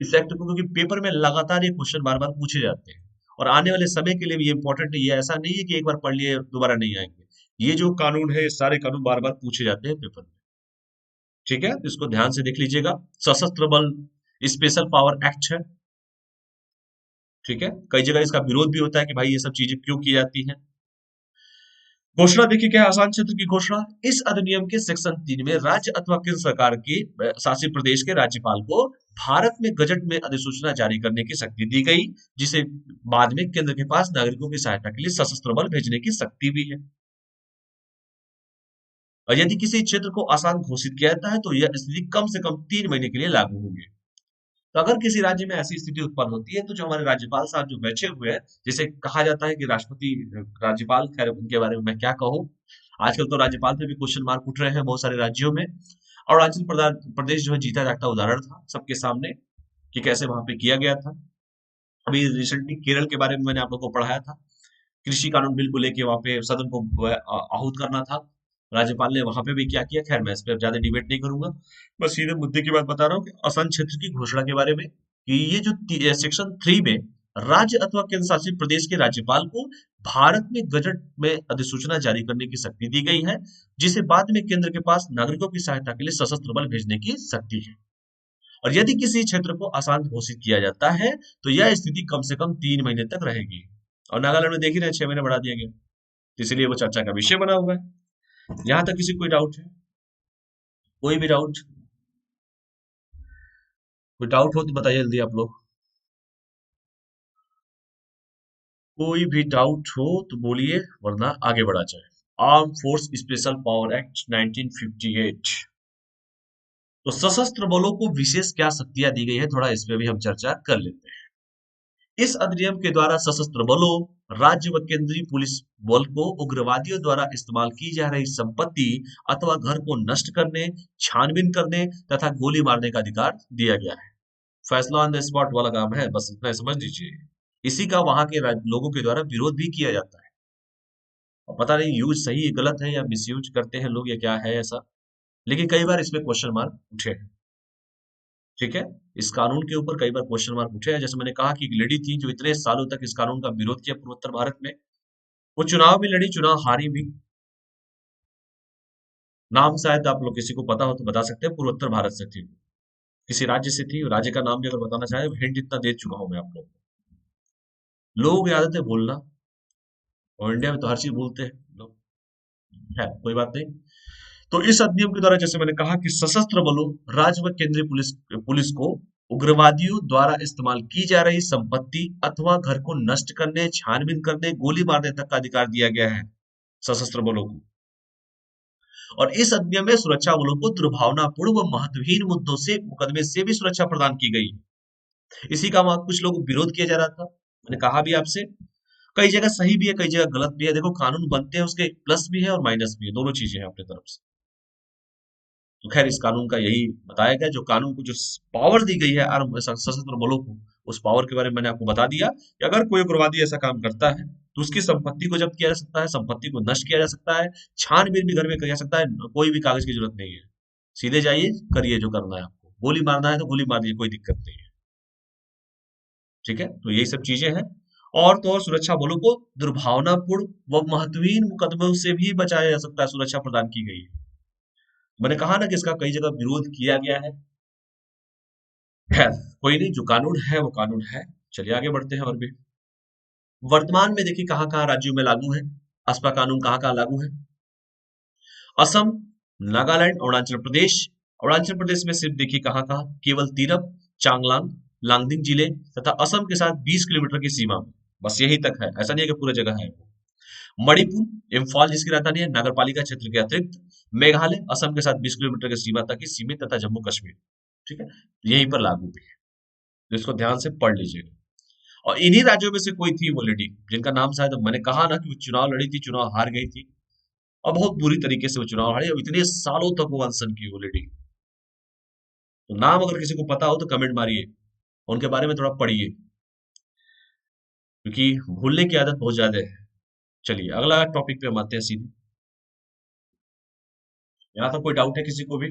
इस एक्ट को, क्योंकि पेपर में लगातार ये क्वेश्चन बार बार पूछे जाते हैं और आने वाले समय के लिए भी ये इंपॉर्टेंट है। ये ऐसा नहीं है कि एक बार पढ़ लिए दोबारा नहीं आएंगे। ये जो कानून है, ये सारे कानून बार बार पूछे जाते हैं पेपर में। ठीक है, तो इसको ध्यान से देख लीजिएगा। सशस्त्र बल स्पेशल पावर एक्ट है। ठीक है, कई जगह इसका विरोध भी होता है कि भाई ये सब चीजें क्यों की जाती हैं। घोषणा देखिए क्या है, आसान क्षेत्र की घोषणा। इस अधिनियम के सेक्शन 3 में राज्य अथवा केंद्र सरकार के शासित प्रदेश के राज्यपाल को भारत में गजट में अधिसूचना जारी करने की शक्ति दी गई, जिसे बाद में केंद्र के पास नागरिकों की सहायता के लिए सशस्त्र बल भेजने की शक्ति भी है। और यदि किसी क्षेत्र को आसान घोषित किया जाता है तो यह स्थिति कम से कम 3 महीने के लिए लागू होगी। तो अगर किसी राज्य में ऐसी स्थिति उत्पन्न होती है तो जो हमारे राज्यपाल साहब जो बैठे हुए हैं, जिसे कहा जाता है कि राष्ट्रपति राज्यपाल, खैर उनके बारे में मैं क्या कहूँ। आजकल तो राज्यपाल पे भी क्वेश्चन मार्क उठ रहे हैं बहुत सारे राज्यों में। और अरुणाचल प्रदेश जो है जीता जागता उदाहरण था सबके सामने कि कैसे वहां पे किया गया था। अभी रिसेंटली केरल के बारे में मैंने आप लोगों को पढ़ाया था। कृषि कानून बिल को लेके वहां पे सदन को आहूत करना था, राज्यपाल ने वहां पे भी क्या किया। खैर मैं इस पर ज्यादा डिबेट नहीं करूंगा, बस सीधे मुद्दे की बात बता रहा हूँ कि असम क्षेत्र की घोषणा के बारे में कि ये जो सेक्शन 3 में राज्य अथवा केंद्र शासित प्रदेश के राज्यपाल को भारत में गजट में अधिसूचना जारी करने की शक्ति दी गई है, जिसे बाद में केंद्र के पास नागरिकों की सहायता के लिए सशस्त्र बल भेजने की शक्ति है। और यदि किसी क्षेत्र को अशांत घोषित किया जाता है तो यह स्थिति कम से कम 3 महीने तक रहेगी। और नागालैंड में देख ही रहे 6 महीने बढ़ा दिया गया, इसलिए वो चर्चा का विषय बना हुआ है। यहां तक किसी कोई डाउट है? कोई भी डाउट? कोई डाउट हो तो बताइए जल्दी आप लोग। कोई भी डाउट हो तो बोलिए, वरना आगे बढ़ा जाए। Arm force special power act 1958। तो सशस्त्र बलों को विशेष क्या शक्तियां दी गई है, थोड़ा इस पे भी हम चर्चा कर लेते हैं। इस अधिनियम के द्वारा सशस्त्र बलों, राज्य व केंद्रीय पुलिस बल को उग्रवादियों द्वारा इस्तेमाल की जा रही संपत्ति अथवा घर को नष्ट करने, छानबीन करने तथा गोली मारने का अधिकार दिया गया है। फैसला ऑन द स्पॉट वाला काम है, बस इतना समझ लीजिए। इसी का वहां के लोगों के द्वारा विरोध भी किया जाता है। और पता नहीं यूज सही गलत है या मिसयूज करते हैं लोग या क्या है ऐसा, लेकिन कई बार इसमें क्वेश्चन मार्क उठे हैं। ठीक है, इस कानून के ऊपर कई बार क्वेश्चन मार्क उठे हैं। जैसे मैंने कहा कि एक लेडी थी जो इतने सालों तक इस कानून का विरोध किया पूर्वोत्तर भारत में। वो चुनाव भी लड़ी, चुनाव हारी भी। नाम शायद आप लोग किसी को पता हो तो बता सकते हैं, पूर्वोत्तर भारत से थी, किसी राज्य से थी। राज्य का नाम भी अगर बताना चाहे, हिंट इतना दे चुका हूं मैं आप लोग को। लोगों की आदत है बोलना, और इंडिया में तो हर चीज बोलते हैं लोग। है कोई बात नहीं। तो इस अधिनियम के द्वारा जैसे मैंने कहा कि सशस्त्र बलों, राज्य व केंद्रीय पुलिस पुलिस को उग्रवादियों द्वारा इस्तेमाल की जा रही संपत्ति अथवा घर को नष्ट करने, छानबीन करने, गोली मारने तक का अधिकार दिया गया है सशस्त्र बलों को। और इस अधिनियम में सुरक्षा बलों को दुर्भावनापूर्ण व महत्वहीन मुद्दों से, मुकदमे से भी सुरक्षा प्रदान की गई। इसी का वहां कुछ लोग विरोध किया जा रहा था। मैंने कहा भी आपसे, कई जगह सही भी है, कई जगह गलत भी है। देखो कानून बनते हैं, उसके प्लस भी है और माइनस भी है, दोनों चीजें हैं अपनी तरफ से। तो खैर इस कानून का यही बताया गया, जो कानून को जो पावर दी गई है सशस्त्र बलों को, उस पावर के बारे में मैंने आपको बता दिया कि अगर कोई उग्रवादी ऐसा काम करता है तो उसकी संपत्ति को जब्त किया जा सकता है, संपत्ति को नष्ट किया जा सकता है, छानबीन भी घर में किया जा सकता है। कोई भी कागज की जरूरत नहीं है, सीधे जाइए करिए जो करना है आपको, गोली मारना है तो गोली मार दीजिए, कोई दिक्कत नहीं है। ठीक है, तो यही सब चीजें हैं। और तो और सुरक्षा बलों को दुर्भावनापूर्ण व महत्वहीन मुकदमों से भी बचाया जा सकता है, सुरक्षा प्रदान की गई है। मैंने कहा ना कि इसका कई जगह विरोध किया गया है। खैर, कोई नहीं, जो कानून है वो कानून है। चलिए आगे बढ़ते हैं। और भी वर्तमान में देखिए कहाँ कहाँ राज्यों में लागू है, अस्पा कानून कहाँ कहाँ लागू है। असम, नागालैंड, अरुणाचल प्रदेश। अरुणाचल प्रदेश में सिर्फ देखिए कहाँ कहाँ, केवल तिरप, चांगलांग, लांगदिंग जिले तथा असम के साथ 20 किलोमीटर की सीमा में, बस यही तक है, ऐसा नहीं है कि पूरी जगह है। मणिपुर, इम्फाल जिसकी राजधानी है, नगरपालिका क्षेत्र के अतिरिक्त मेघालय, असम के साथ 20 किलोमीटर की सीमा तक ही सीमित तथा जम्मू कश्मीर, ठीक है, यहीं पर लागू भी है। तो इसको ध्यान से पढ़ लीजिएगा। और इन्हीं राज्यों में से कोई थी वो लेडी जिनका नाम शायद मैंने कहा ना कि वो चुनाव लड़ी थी, चुनाव हार गई थी, और बहुत बुरी तरीके से वो चुनाव हारी, और इतने सालों तक वो अनशन की वो लेडी। तो नाम अगर किसी को पता हो तो कमेंट मारिए, उनके बारे में थोड़ा पढ़िए, क्योंकि भूलने की आदत बहुत ज्यादा है। चलिए अगला टॉपिक पे हम आते हैं सीधे। यहाँ तक कोई डाउट है किसी को भी?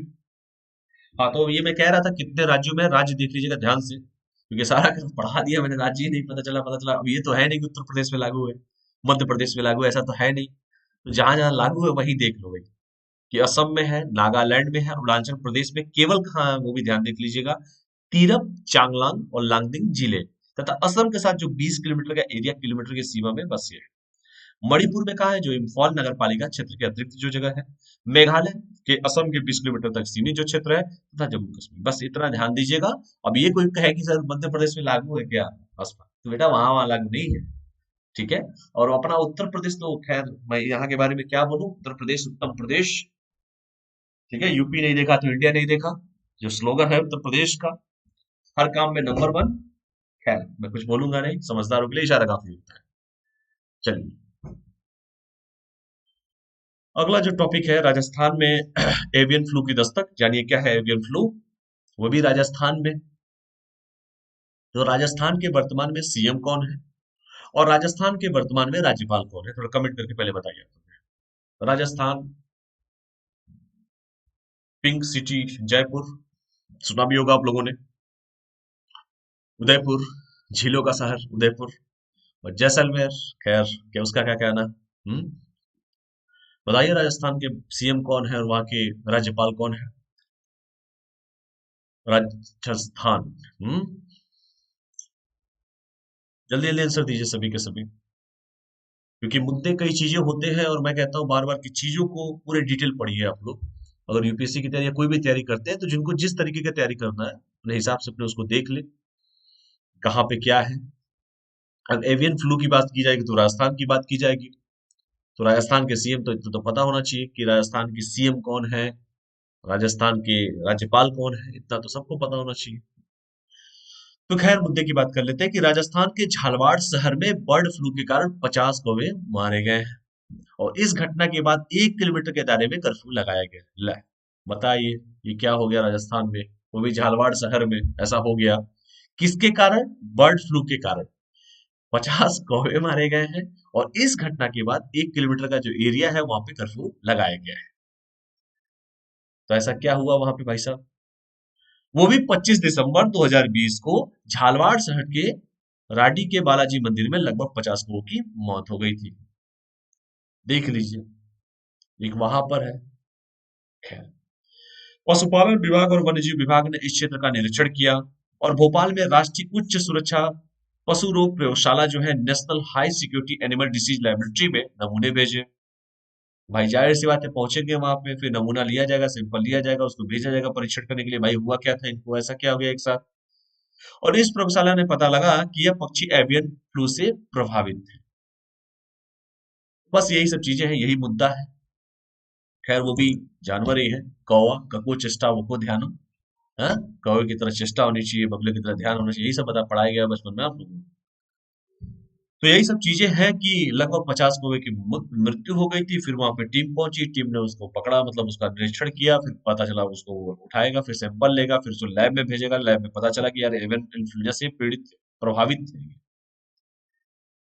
हाँ, तो ये मैं कह रहा था कितने राज्यों में, राज्य देख लीजिएगा ध्यान से, क्योंकि सारा पढ़ा दिया मैंने, राज्य ही नहीं पता चला। अब ये तो है नहीं कि उत्तर प्रदेश में लागू है, मध्य प्रदेश में लागू है, ऐसा तो है नहीं। तो जहां जहां लागू है वही देख लो भाई, कि असम में है, नागालैंड में है, अरुणाचल प्रदेश में केवल कहाँ है वो भी ध्यान देख लीजिएगा, तिरप, चांगलांग और लांगदिंग जिले तथा असम के साथ जो 20 किलोमीटर का एरिया, किलोमीटर की सीमा में बस ये है। मणिपुर में कहा है, जो इम्फाल नगर पालिका क्षेत्र के अतिरिक्त जो जगह है, मेघालय के असम के 20 किलोमीटर तक सीमित जो क्षेत्र है, तथा जम्मू कश्मीर, बस इतना ध्यान दीजिएगा। अब ये कोई कहे कि सर मध्य प्रदेश में लागू है क्या अस्पा, तो बेटा वहां लागू नहीं है। ठीक है, और अपना उत्तर प्रदेश तो खैर मैं यहाँ के बारे में क्या बोलूं, उत्तर प्रदेश उत्तम प्रदेश। ठीक है, यूपी नहीं देखा तो इंडिया नहीं देखा, जो स्लोगन है उत्तर प्रदेश का, हर काम में नंबर वन। खैर मैं कुछ बोलूंगा नहीं, समझदारों के लिए इशारा काफी होता है। चलिए अगला जो टॉपिक है, राजस्थान में एवियन फ्लू की दस्तक, जानिए क्या है एवियन फ्लू, वो भी राजस्थान में। तो राजस्थान के वर्तमान में सीएम कौन है, और राजस्थान के वर्तमान में राज्यपाल कौन है, थोड़ा कमेंट करके पहले बताइए आप। राजस्थान, पिंक सिटी जयपुर, सुना भी होगा आप लोगों ने। उदयपुर, झीलों का शहर उदयपुर। और जैसलमेर, खैर क्या उसका क्या कहना। बताइए राजस्थान के सीएम कौन है और वहां के राज्यपाल कौन है। राजस्थान। हम्म जल्दी जल्दी आंसर दीजिए सभी के सभी, क्योंकि मुद्दे कई चीजें होते हैं, और मैं कहता हूँ बार बार कि चीजों को पूरे डिटेल पढ़िए आप लोग। अगर यूपीएससी की तैयारी या कोई भी तैयारी करते हैं, तो जिनको जिस तरीके की तैयारी करना है अपने हिसाब से अपने उसको देख ले, कहाँ पे क्या है। अब एवियन फ्लू की बात की जाएगी तो राजस्थान की बात की जाएगी। तो राजस्थान के सीएम तो इतना तो पता होना चाहिए कि राजस्थान की सीएम कौन है, राजस्थान के राज्यपाल कौन है, इतना तो सबको पता होना चाहिए। तो खैर मुद्दे की बात कर लेते हैं कि राजस्थान के झालावाड़ शहर में बर्ड फ्लू के कारण 50 कौवे मारे गए हैं, और इस घटना के बाद 1 किलोमीटर के दायरे में कर्फ्यू लगाया गया। ले बताइए, ये क्या हो गया राजस्थान में, वो भी झालावाड़ शहर में ऐसा हो गया, किसके कारण? बर्ड फ्लू के कारण 50 कौवे मारे गए हैं, और इस घटना के बाद 1 किलोमीटर का जो एरिया है वहां पे कर्फ्यू लगाया गया है। तो ऐसा क्या हुआ वहां पे भाई साहब? वो भी 25 दिसंबर 2020 को झालवाड़ शहर के राडी के बालाजी मंदिर में लगभग 50 लोगों की मौत हो गई थी। देख लीजिए, एक वहां पर है। खैर, पशुपालन विभाग और वन्यजीव विभाग ने इस क्षेत्र का निरीक्षण किया, और भोपाल में राष्ट्रीय उच्च सुरक्षा पशु रोग प्रयोगशाला जो है, national high security animal disease laboratory में नमूने भेजे। भाई जाहिर सी बात है, पहुंचेंगे वहां पे, फिर नमूना लिया जाएगा, सैंपल लिया जाएगा, उसको भेजा जाएगा परीक्षण करने के लिए, भाई हुआ क्या था इनको, ऐसा क्या हो गया एक साथ। और इस प्रयोगशाला ने पता लगा कि यह पक्षी एवियन फ्लू से प्रभावित थे। बस यही सब चीजें हैं, यही मुद्दा है। खैर वो भी जानवर ही है, कौवा कको चेष्टा वको ध्यानम। हाँ, कौवे की तरह चेष्टा होनी चाहिए, बगले की तरह ध्यान होना चाहिए, यही सब बता पढ़ाया गया बचपन में आप लोगों को। तो यही सब चीजें हैं कि लगभग 50 कौवे की मृत्यु हो गई थी। फिर वहां पे टीम पहुंची, टीम ने उसको पकड़ा, मतलब उसका निरीक्षण किया, फिर पता चला उसको वो उठाएगा, फिर सैंपल लेगा, फिर उसको लैब में भेजेगा, लैब में पता चला कि यार एवियन इन्फ्लुएंजा से पीड़ित थे, प्रभावित थे।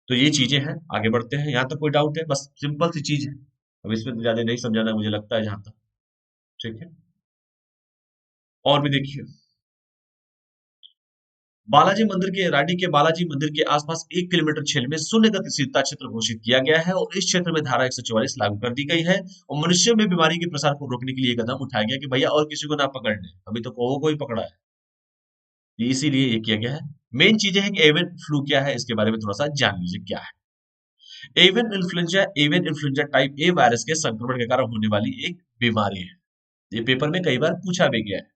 तो ये चीजें हैं, आगे बढ़ते हैं। यहाँ तक कोई डाउट है? बस सिंपल सी चीज है, अब इसमें तो ज्यादा नहीं समझाना मुझे लगता है जहां तक। ठीक है, और भी देखिए, बालाजी मंदिर के रानी के बालाजी मंदिर के आसपास 1 किलोमीटर क्षेत्र में शून्य गतिशीलता क्षेत्र घोषित किया गया है और इस क्षेत्र में धारा 144 लागू कर दी गई है और मनुष्यों में बीमारी के प्रसार को रोकने के लिए कदम उठाया गया कि भैया और किसी को ना पकड़ ले, अभी तो कोई पकड़ा है, इसीलिए ये किया गया है। मेन चीजें है कि एवियन फ्लू क्या है, इसके बारे में थोड़ा सा जान लीजिए क्या है। Avian influenza type A virus के संक्रमण के कारण होने वाली एक बीमारी है। ये पेपर में कई बार पूछा भी गया है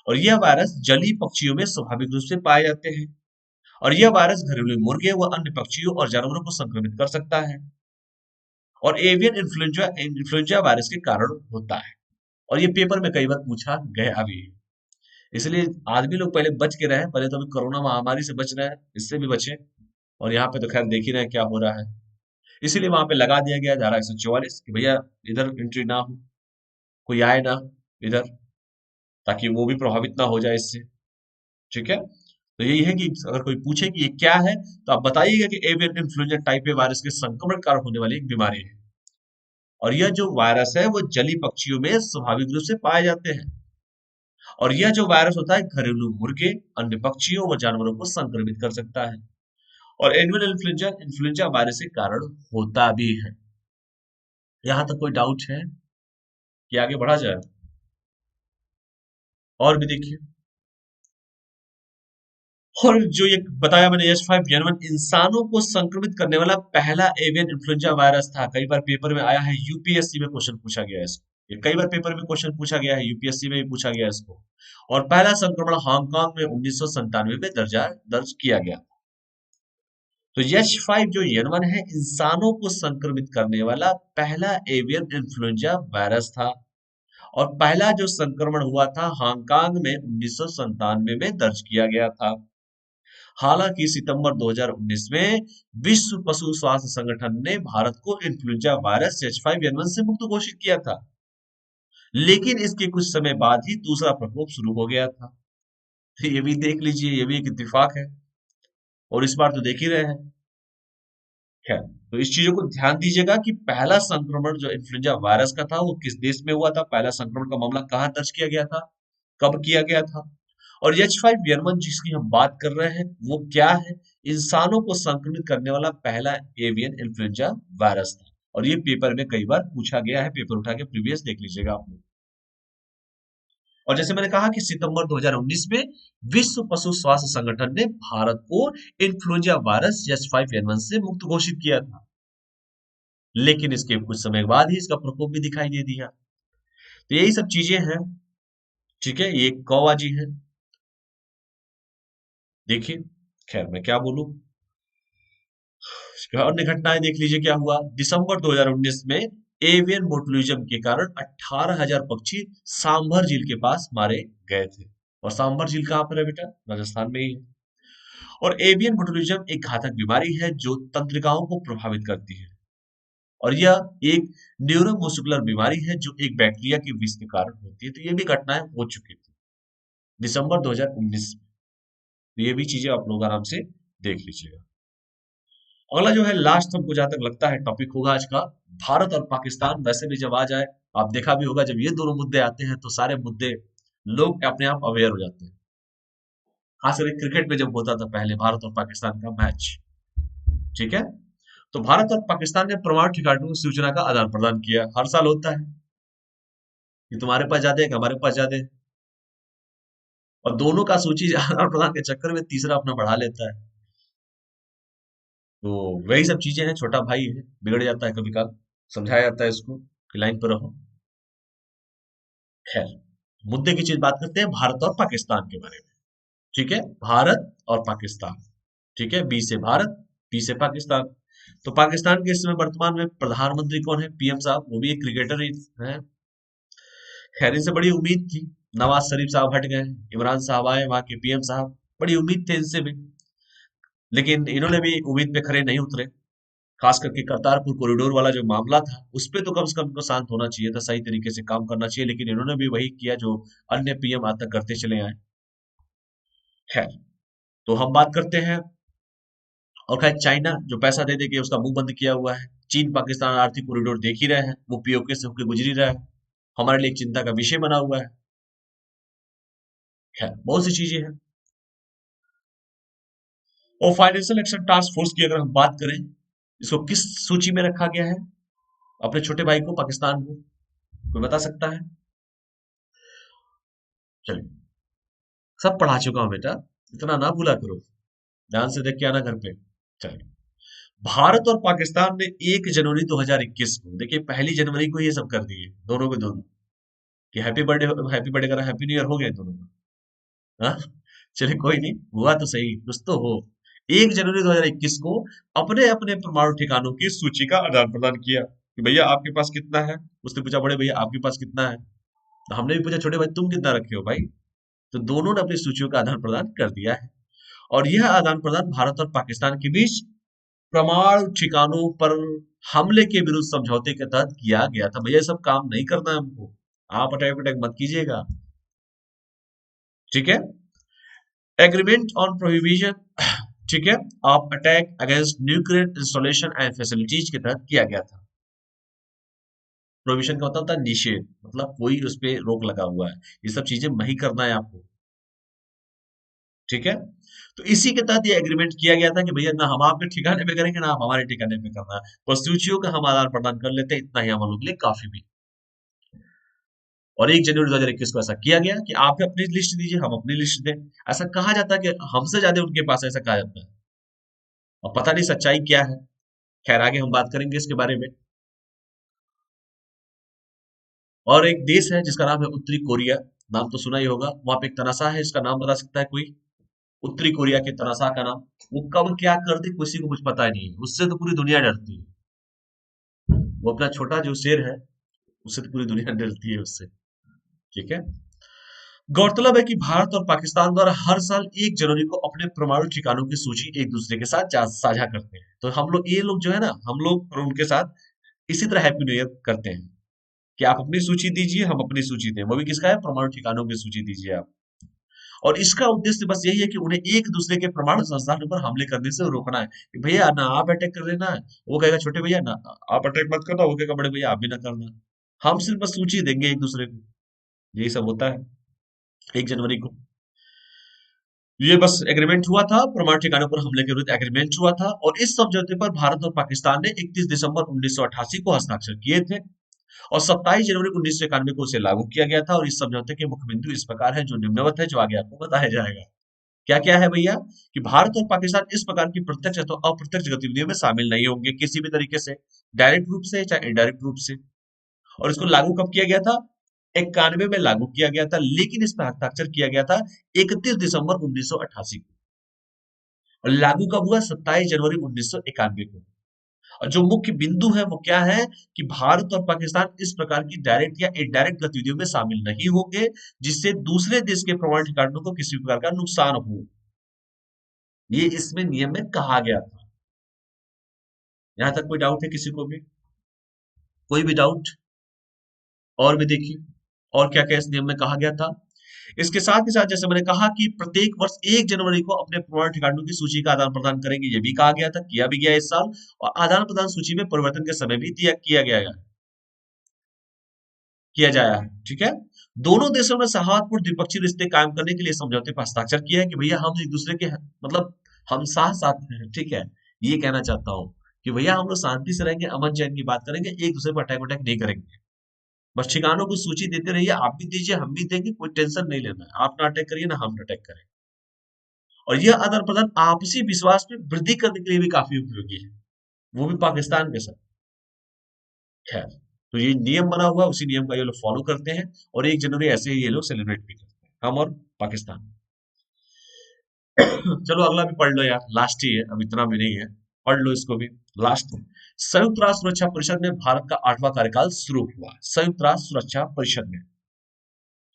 और यह वायरस जलीय पक्षियों में स्वाभाविक रूप से पाए जाते हैं और यह वायरस घरेलू मुर्गे व अन्य पक्षियों और जानवरों को संक्रमित कर सकता है और एवियन इन्फ्लुएंजा वायरस के कारण होता है और ये पेपर में कई बार पूछा गया भी है। इसलिए आदमी लोग पहले बच के रहे, पहले तो अभी कोरोना महामारी से बच रहे हैं, इससे भी बचे और यहाँ पे तो खैर देख ही रहे हैं क्या हो रहा है। इसीलिए वहां पे लगा दिया गया धारा 144 कि भैया इधर एंट्री ना हो, कोई आए ना इधर, ताकि वो भी प्रभावित ना हो जाए इससे। ठीक है, तो यही है कि अगर कोई पूछे कि ये क्या है तो आप बताइएगा कि avian influenza type A virus के संक्रमण के कारण होने वाली एक बीमारी है और यह जो वायरस है वो जलीय पक्षियों में स्वाभाविक रूप से पाए जाते हैं और यह जो वायरस होता है घरेलू मुर्गे, अन्य पक्षियों व जानवरों को संक्रमित कर सकता है और एवियन इन्फ्लुएंजा इन्फ्लुएंजा वायरस के कारण होता भी है। यहाँ तक कोई डाउट है कि आगे बढ़ा जाए? और भी देखिए, और जो ये बताया मैंने H5N1 इंसानों को संक्रमित करने वाला पहला एवियन इन्फ्लुएंजा वायरस था। कई बार पेपर में आया है, यूपीएससी में क्वेश्चन पूछा गया है इसको, ये कई बार पेपर में क्वेश्चन पूछा गया है, यूपीएससी में भी पूछा गया है इसको। और पहला संक्रमण हांगकांग में 1997 में दर्ज किया गया। तो H5 जो N1 है इंसानों को संक्रमित करने वाला पहला एवियन इन्फ्लुएंजा वायरस था और पहला जो संक्रमण हुआ था हांगकांग में 1997 में दर्ज किया गया था। हालांकि सितंबर 2019 में विश्व पशु स्वास्थ्य संगठन ने भारत को इन्फ्लुएंजा वायरस H5N1 से मुक्त घोषित किया था, लेकिन इसके कुछ समय बाद ही दूसरा प्रकोप शुरू हो गया था। ये भी देख लीजिए, ये भी एक इत्तेफाक है और इस बार तो देख ही रहे हैं। खैर, तो इस चीजों को ध्यान दीजिएगा कि पहला संक्रमण जो इन्फ्लुएंजा वायरस का था वो किस देश में हुआ था, पहला संक्रमण का मामला कहाँ दर्ज किया गया था, कब किया गया था और H5N1 जिसकी हम बात कर रहे हैं वो क्या है, इंसानों को संक्रमित करने वाला पहला एवियन इन्फ्लुएंजा वायरस था और ये पेपर में कई बार पूछा गया है, पेपर उठा के प्रीवियस देख लीजिएगा आप लोग। और जैसे मैंने कहा कि सितंबर 2019 में विश्व पशु स्वास्थ्य संगठन ने भारत को इन्फ्लुएंजा वायरस H5N1 से मुक्त घोषित किया था, लेकिन इसके कुछ समय बाद ही इसका प्रकोप भी दिखाई दे दिया। तो यही सब चीजें हैं। ठीक है, ये कौवा जी है, देखिए, खैर मैं क्या बोलूं, अन्य घटनाएं देख लीजिए क्या हुआ। दिसंबर 2019 में एवियन बोटुलिज्म के कारण 18,000 पक्षी सांभर झील के पास मारे गए थे और सांभर झील कहाँ पर है बेटा, राजस्थान में ही है। और एवियन बोटुलिज्म एक घातक बीमारी है जो तंत्रिकाओं को प्रभावित करती है और यह एक न्यूरोमस्कुलर बीमारी है जो एक बैक्टीरिया के विष के कारण होती है। तो ये भी घटनाएं हो चुकी थी दिसंबर 2019 में, तो ये भी चीजें आप लोग आराम से देख लीजिएगा। अगला जो है लास्ट हमको जहां तक लगता है टॉपिक होगा आज का, भारत और पाकिस्तान। वैसे भी जब आ जाए, आप देखा भी होगा जब ये दोनों मुद्दे आते हैं तो सारे मुद्दे लोग अपने आप अवेयर हो जाते हैं, खास करके क्रिकेट में जब होता था पहले भारत और पाकिस्तान का मैच। ठीक है, तो भारत और पाकिस्तान ने परमाणु ठिकानों की सूचना का आदान प्रदान किया, हर साल होता है कि तुम्हारे पास ज्यादा है कि हमारे पास ज्यादा है, और दोनों का सूची आदान प्रदान के चक्कर में तीसरा अपना बढ़ा लेता है। तो वही सब चीजें हैं, छोटा भाई है, बिगड़ जाता है कभी कभार, समझाया जाता है इसको कि लाइन पर रहो। खैर, मुद्दे की चीज बात करते हैं भारत और पाकिस्तान के बारे में। ठीक है, भारत और पाकिस्तान। ठीक है, बी से भारत, पी से पाकिस्तान। तो पाकिस्तान के इस समय वर्तमान में प्रधानमंत्री कौन है, पीएम साहब, वो भी एक क्रिकेटर ही है। खैर, इनसे बड़ी उम्मीद थी, नवाज शरीफ साहब हट गए, इमरान साहब आए वहां के पीएम साहब, बड़ी उम्मीद थे इनसे भी, लेकिन इन्होंने भी उम्मीद पे खरे नहीं उतरे। खास करके करतारपुर कॉरिडोर वाला जो मामला था उस पे तो कम से कम इनको शांत होना चाहिए था, सही तरीके से काम करना चाहिए, लेकिन इन्होंने भी वही किया जो अन्य पीएम आज तक करते चले आए। खैर, तो हम बात करते हैं, और खैर चाइना जो पैसा दे दे के उसका मुंह बंद किया हुआ है, चीन पाकिस्तान आर्थिक कॉरिडोर देख ही रहे हैं, वो पीओके से होकर गुजर ही रहा है, हमारे लिए एक चिंता का विषय बना हुआ है। खैर, बहुत सी चीजें हैं। और फाइनेंशियल एक्शन टास्क फोर्स की अगर हम बात करें, इसको किस सूची में रखा गया है? अपने छोटे भाई को, पाकिस्तान को, कोई बता सकता है? चलिए, सब पढ़ा चुका हूं बेटा, इतना ना भूला करो, ध्यान से देख के आना घर पे। चलिए, भारत और पाकिस्तान ने 1 जनवरी 2021 को, देखिए 1 जनवरी को ये सब कर दिए दोनों के दोनों, कि हैप्पी बर्थडे, हैप्पी बर्थडे करा, हैप्पी न्यू ईयर हो गए दोनों का। हाँ, चलिए कोई नहीं, हुआ तो सही, कुछ तो हो। 1 जनवरी 2021 को अपने अपने परमाणु ठिकानों की सूची का आदान प्रदान किया कि भैया आपके पास कितना है। उसने पूछा बड़े भैया आपके पास कितना है, तो हमने भी पूछा छोटे भाई तुम कितना रखे हो भाई। तो दोनों ने अपनी सूचियों का आदान प्रदान कर दिया है। और यह आदान प्रदान भारत और पाकिस्तान के बीच परमाणु ठिकानों पर हमले के विरुद्ध समझौते के तहत किया गया था। भैया सब काम नहीं करना है हमको, आप अटैक अटैक मत कीजिएगा, ठीक है। एग्रीमेंट ऑन प्रोहिबिशन, ठीक है, of attack against nuclear installation and facilities के तहत किया गया था। प्रोहिबिशन का मतलब होता है निषेध, मतलब कोई उस पर रोक लगा हुआ है, ये सब चीजें नहीं करना है आपको, ठीक है। तो इसी के तहत ये एग्रीमेंट किया गया था कि भैया ना हम आपके ठिकाने पे करेंगे ना आप हमारे ठिकाने पे करना है, बस सूचियों का हम आदान प्रदान कर लेते हैं, इतना ही हम लोग के लिए काफी भी। और 1 जनवरी 2021 को ऐसा किया गया कि आप अपनी लिस्ट दीजिए हम अपनी लिस्ट दें। ऐसा कहा जाता है कि हमसे ज्यादा उनके पास, ऐसा कहा जाता है। और पता नहीं सच्चाई क्या है, खैर आगे हम बात करेंगे इसके बारे में। और एक देश है जिसका नाम है उत्तरी कोरिया, नाम तो सुना ही होगा। वहां पे एक तनासा है, इसका नाम बता सकता है कोई? उत्तरी कोरिया के तनासा का नाम। वो कब क्या कर दे किसी को कुछ पता ही नहीं है, उससे तो पूरी दुनिया डरती है। वो अपना छोटा जो शेर है, उससे तो पूरी दुनिया डरती है उससे, ठीक है। गौरतलब है कि भारत और पाकिस्तान द्वारा हर साल 1 जनवरी को अपने परमाणु ठिकानों की सूची एक दूसरे के साथ साझा करते हैं। तो हम लोग, ये लोग जो है ना, हम लोग और उनके साथ इसी तरह हैप्पी न्यू ईयर करते हैं कि आप अपनी सूची दीजिए हम अपनी सूची दें। वो भी किसका है? परमाणु ठिकानों की सूची दीजिए आप। और इसका उद्देश्य बस यही है कि उन्हें एक दूसरे के परमाणु संस्थानों पर हमले करने से रोकना है कि भैया ना आप अटैक कर लेना है, वो कहेगा छोटे भैया ना आप अटैक मत करना, वो कहेगा बड़े भैया आप भी ना करना। हम सिर्फ बस सूची देंगे एक दूसरे को, यही सब होता है 1 जनवरी को। ये बस एग्रीमेंट हुआ था, परमाणु ठिकानों पर हमले के विरुद्ध एग्रीमेंट हुआ था। और इस समझौते पर भारत और पाकिस्तान ने 31 दिसंबर 1988 को हस्ताक्षर किए थे और 27 जनवरी 1991 को उसे लागू किया गया था। और इस समझौते के मुख्य बिंदु इस प्रकार है, जो निम्नवत है, जो आगे आपको बताया जाएगा। क्या क्या है भैया? कि भारत और पाकिस्तान इस प्रकार की प्रत्यक्ष अथवा अप्रत्यक्ष गतिविधियों में शामिल नहीं होंगे किसी भी तरीके से, डायरेक्ट रूप से चाहे इनडायरेक्ट रूप से। और इसको लागू कब किया गया था? 91 में लागू किया गया था, लेकिन इस पर हस्ताक्षर किया गया था 31 दिसंबर 1988 को। और लागू कब हुआ? 27 जनवरी 1991 को। और जो मुख्य बिंदु है वो क्या है? कि भारत और पाकिस्तान इस प्रकार की डायरेक्ट या इनडायरेक्ट गतिविधियों में शामिल नहीं होंगे जिससे दूसरे देश के परमाणु ठिकानों को किसी प्रकार का नुकसान हो। ये इसमें नियम में कहा गया था। यहां तक कोई डाउट है किसी को भी? कोई भी डाउट? और भी देखिए, और क्या क्या इस नियम में कहा गया था। इसके साथ ही साथ जैसे मैंने कहा कि प्रत्येक वर्ष 1 जनवरी को अपने परमाणु ठिकानों की सूची का आदान प्रदान करेंगे, ये भी कहा गया था, किया भी गया इस साल। और आदान प्रदान सूची में परिवर्तन के समय भी दिया किया गया है, किया जाया है, ठीक है। दोनों देशों ने सौहार्दपूर्ण द्विपक्षीय रिश्ते कायम करने के लिए समझौते पर हस्ताक्षर किया है कि भैया हम एक दूसरे के, मतलब हम साथ साथ हैं, ठीक है। ये कहना चाहता हूँ कि भैया हम लोग शांति से रहेंगे, अमन चैन की बात करेंगे, एक दूसरे पर अटैक अटैक नहीं करेंगे। बस ठिकानों को सूची देते रहिए, आप भी दीजिए हम भी देंगे, कोई टेंशन नहीं लेना है। आप ना अटैक करिए ना हम अटैक करें। और यह आदान प्रदान आपसी विश्वास में वृद्धि करने के लिए भी काफी उपयोगी है, वो भी पाकिस्तान के साथ। खैर, तो ये नियम बना हुआ है, उसी नियम का ये लोग फॉलो करते हैं। और 1 जनवरी ऐसे ही ये लोग सेलिब्रेट भी करते हैं, हम और पाकिस्तान। चलो अगला भी पढ़ लो यार, लास्ट ही है, अब इतना भी नहीं है, पढ़ लो इसको भी। लास्ट, संयुक्त राष्ट्र सुरक्षा परिषद में भारत का 8वां कार्यकाल शुरू हुआ। संयुक्त राष्ट्र सुरक्षा परिषद में,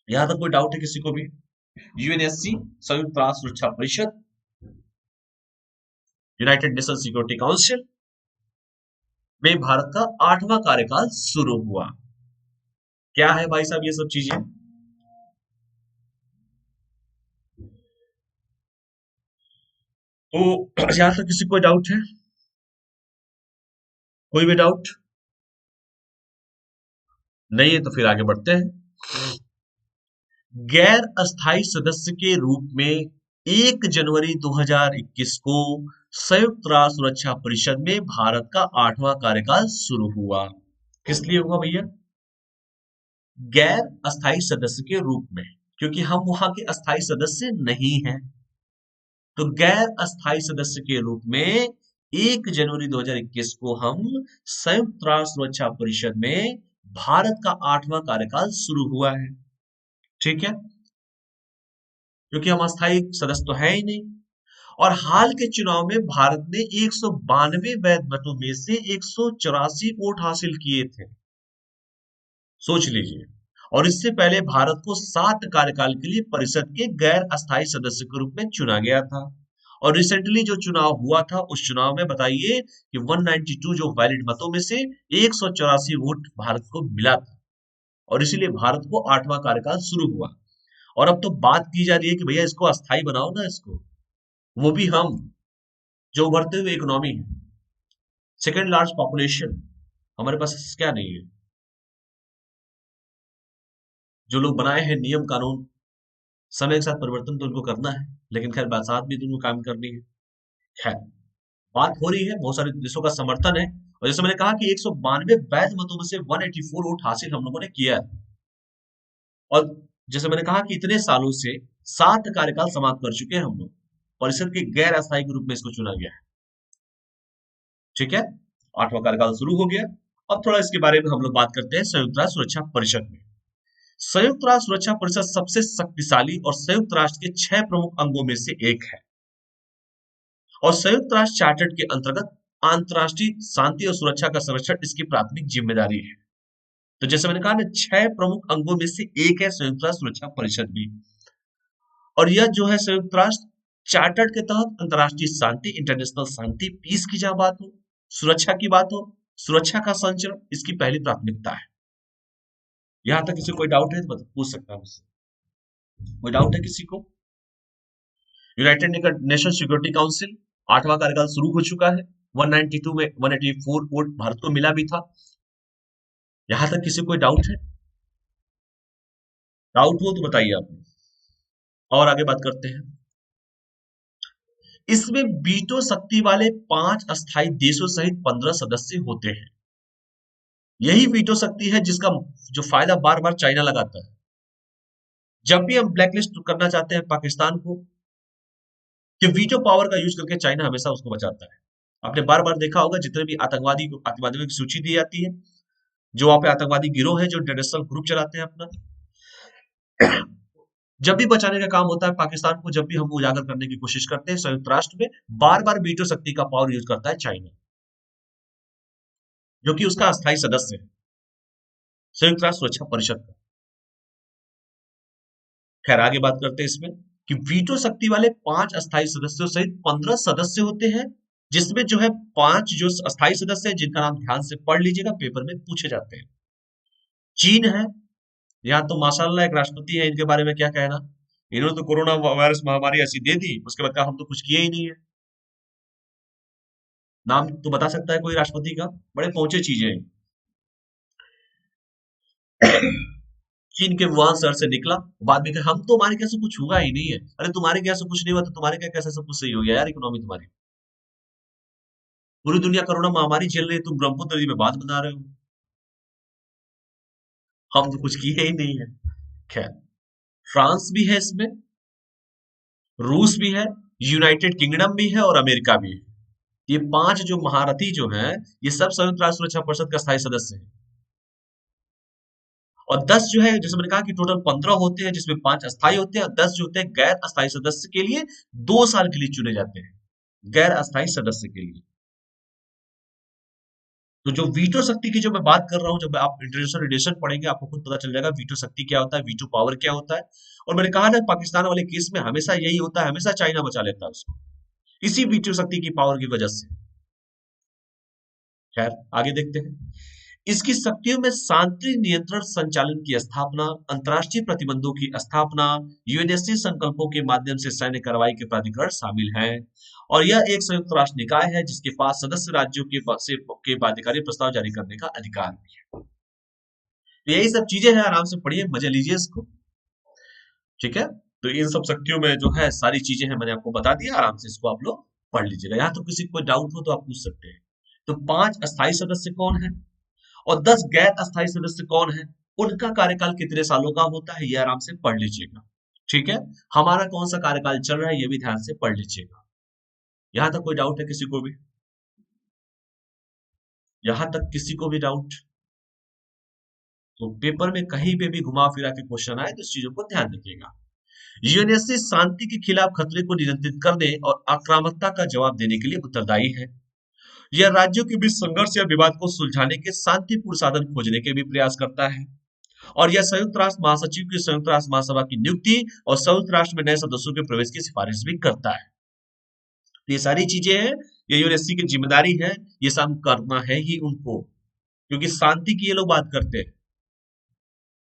यहां तक कोई डाउट है किसी को भी? यूएनएससी, संयुक्त राष्ट्र सुरक्षा परिषद, यूनाइटेड नेशन सिक्योरिटी काउंसिल में भारत का 8वां कार्यकाल शुरू हुआ। क्या है भाई साहब ये सब चीजें? तो यहां तक किसी को डाउट है? कोई भी डाउट नहीं है तो फिर आगे बढ़ते हैं। गैर अस्थायी सदस्य के रूप में 1 जनवरी 2021 को संयुक्त राष्ट्र सुरक्षा परिषद में भारत का 8वां कार्यकाल शुरू हुआ। किस लिए हुआ भैया? गैर अस्थायी सदस्य के रूप में, क्योंकि हम वहां के अस्थायी सदस्य नहीं हैं। तो गैर अस्थायी सदस्य के रूप में 1 जनवरी 2021 को हम संयुक्त राष्ट्र सुरक्षा परिषद में भारत का 8वां कार्यकाल शुरू हुआ है। ठीक है, क्योंकि हम अस्थायी सदस्य तो है ही नहीं। और हाल के चुनाव में भारत ने 192 वैध मतों में से 184 वोट हासिल किए थे, सोच लीजिए। और इससे पहले भारत को 7 कार्यकाल के लिए परिषद के गैर अस्थायी सदस्य के रूप में चुना गया था। और रिसेंटली जो चुनाव हुआ था, उस चुनाव में बताइए कि 192 जो वैलिड मतों में से 184 वोट भारत को मिला था, और इसीलिए भारत को 8वां कार्यकाल शुरू हुआ। और अब तो बात की जा रही है कि भैया इसको अस्थायी बनाओ ना, इसको, वो भी हम जो उभरते हुए इकोनॉमी है, सेकेंड लार्ज पॉपुलेशन, हमारे पास क्या नहीं है। जो लोग बनाए हैं नियम कानून, समय के साथ परिवर्तन तो उनको करना है, लेकिन खैर बरसात भी तो उनको काम करनी है। खैर, बात हो रही है, बहुत सारे देशों का समर्थन है। और जैसे मैंने कहा कि 192 वैध मतों में से 184 वोट हासिल हम लोगों ने किया है। और जैसे मैंने कहा कि इतने सालों से 7 कार्यकाल समाप्त कर चुके हैं हम लोग, परिषद के गैर अस्थायी के रूप में इसको चुना गया है। ठीक है, 8वां कार्यकाल शुरू हो गया। अब थोड़ा इसके बारे में हम लोग बात करते हैं संयुक्त राष्ट्र सुरक्षा परिषद में। संयुक्त राष्ट्र सुरक्षा परिषद सबसे शक्तिशाली और संयुक्त राष्ट्र के 6 प्रमुख अंगों में से एक है। और संयुक्त राष्ट्र चार्टर के अंतर्गत अंतर्राष्ट्रीय शांति और सुरक्षा का संरक्षण इसकी प्राथमिक जिम्मेदारी है। तो जैसे मैंने कहा ना, 6 प्रमुख अंगों में से एक है संयुक्त राष्ट्र सुरक्षा परिषद भी। और यह जो है संयुक्त राष्ट्र चार्टर के तहत अंतर्राष्ट्रीय शांति, इंटरनेशनल शांति, पीस की जहां बात हो, सुरक्षा की बात हो, सुरक्षा का संचरण इसकी पहली प्राथमिकता है। यहां तक किसी को कोई डाउट है तो पूछ सकता है मुझसे। कोई डाउट है किसी को? यूनाइटेड नेशन सिक्योरिटी काउंसिल 8वां कार्यकाल शुरू हो चुका है। 192 में 184 वोट भारत को मिला भी था। यहां तक किसी को कोई डाउट है? डाउट हो तो बताइए आप। और आगे बात करते हैं। इसमें वीटो शक्ति वाले 5 अस्थायी देशों सहित 15 सदस्य होते हैं। यही वीटो शक्ति है जिसका जो फायदा बार बार चाइना लगाता है। जब भी हम ब्लैकलिस्ट करना चाहते हैं पाकिस्तान को, कि वीटो पावर का यूज करके चाइना हमेशा उसको बचाता है। आपने बार बार देखा होगा, जितने भी आतंकवादियों की सूची दी जाती है, जो वहां पे आतंकवादी गिरोह है, जो इंटरनेशनल ग्रुप चलाते हैं अपना, जब भी बचाने का काम होता है पाकिस्तान को, जब भी हम उजागर करने की कोशिश करते हैं संयुक्त राष्ट्र में, बार बार वीटो शक्ति का पावर यूज करता है चाइना, जो कि उसका अस्थायी सदस्य है संयुक्त राष्ट्र सुरक्षा परिषद का। खैर, आगे बात करते हैं इसमें कि वीटो शक्ति वाले 5 अस्थायी सदस्यों सहित 15 सदस्य होते हैं, जिसमें जो है 5 जो अस्थायी सदस्य हैं, जिनका नाम ध्यान से पढ़ लीजिएगा, पेपर में पूछे जाते हैं। चीन है, यहाँ तो माशाल्लाह एक राष्ट्रपति है, इनके बारे में क्या कहना। इन्होंने तो कोरोना वायरस महामारी ऐसी दे दी, उसके बाद कहा हम तो कुछ किए ही नहीं है। नाम तो बता सकता है कोई राष्ट्रपति का? बड़े पहुंचे चीजें हैं। चीन के वुहान शहर से निकला, बाद में कहा हम तो, हमारे क्या से कुछ हुआ ही नहीं है। अरे तुम्हारे क्या से कुछ नहीं हुआ तो तुम्हारे क्या कैसे सब कुछ सही हो गया यार? इकोनॉमी तुम्हारी, पूरी दुनिया कोरोना महामारी झेल रही है, तुम ब्रह्मपुत्र नदी में बांध बना रहे हो। हम तो कुछ किए ही नहीं है। खैर, फ्रांस भी है इसमें, रूस भी है, यूनाइटेड किंगडम भी है और अमेरिका भी है। ये 5 जो महारथी जो हैं, ये सब संयुक्त राष्ट्र सुरक्षा परिषद का स्थायी सदस्य हैं। और 10 जो है, जैसे मैंने कहा कि टोटल 15 होते हैं, जिसमें 5 अस्थायी होते हैं और 10 जो होते हैं गैर अस्थायी सदस्य के लिए 2 साल के लिए चुने जाते हैं, गैर अस्थायी सदस्य के लिए। तो जो वीटो शक्ति की जो मैं बात कर रहा हूं, जब आप इंटरनेशनल रिलेशन पढ़ेंगे आपको खुद पता चल जाएगा वीटो शक्ति क्या होता है, वीटो पावर क्या होता है। और मैंने कहा ना, पाकिस्तान वाले केस में हमेशा यही होता है, हमेशा चाइना बचा लेता है उसको, इसी वीटो शक्ति की पावर की वजह से। खैर, आगे देखते हैं। इसकी शक्तियों में शांति नियंत्रण संचालन की स्थापना, अंतर्राष्ट्रीय प्रतिबंधों की स्थापना, यूएनएससी संकल्पों के माध्यम से सैन्य कार्रवाई के प्राधिकरण शामिल हैं। और यह एक संयुक्त राष्ट्र निकाय है जिसके पास सदस्य राज्यों के बाध्यकारी प्रस्ताव जारी करने का अधिकार भी है। तो यही सब चीजें हैं, आराम से पढ़िए, मजे लीजिए इसको। ठीक है, तो इन सब शक्तियों में जो है सारी चीजें हैं, मैंने आपको बता दिया, आराम से इसको आप लोग पढ़ लीजिएगा। यहाँ तो किसी को कोई डाउट हो तो आप पूछ सकते हैं। तो 5 अस्थायी सदस्य कौन है और 10 गैर अस्थायी सदस्य कौन है, उनका कार्यकाल कितने सालों का होता है, ये आराम से पढ़ लीजिएगा। ठीक है, हमारा कौन सा कार्यकाल चल रहा है ये भी ध्यान से पढ़ लीजिएगा। यहां तक कोई डाउट है किसी को भी? यहां तक किसी को भी डाउट? तो पेपर में कहीं पे भी घुमा फिरा के क्वेश्चन आए तो इस चीजों को ध्यान रखिएगा। यूएनएससी शांति के खिलाफ खतरे को नियंत्रित करने और आक्रामकता का जवाब देने के लिए उत्तरदायी है। यह राज्यों के बीच संघर्ष या विवाद को सुलझाने के शांतिपूर्ण साधन खोजने के भी प्रयास करता है। और यह संयुक्त राष्ट्र महासचिव की संयुक्त राष्ट्र महासभा की नियुक्ति और संयुक्त राष्ट्र में नए सदस्यों के प्रवेश की सिफारिश भी करता है। तो ये सारी चीजें हैं, ये यूएनएससी की जिम्मेदारी है, ये सब करना है ही उनको, क्योंकि शांति की ये लोग बात करते हैं।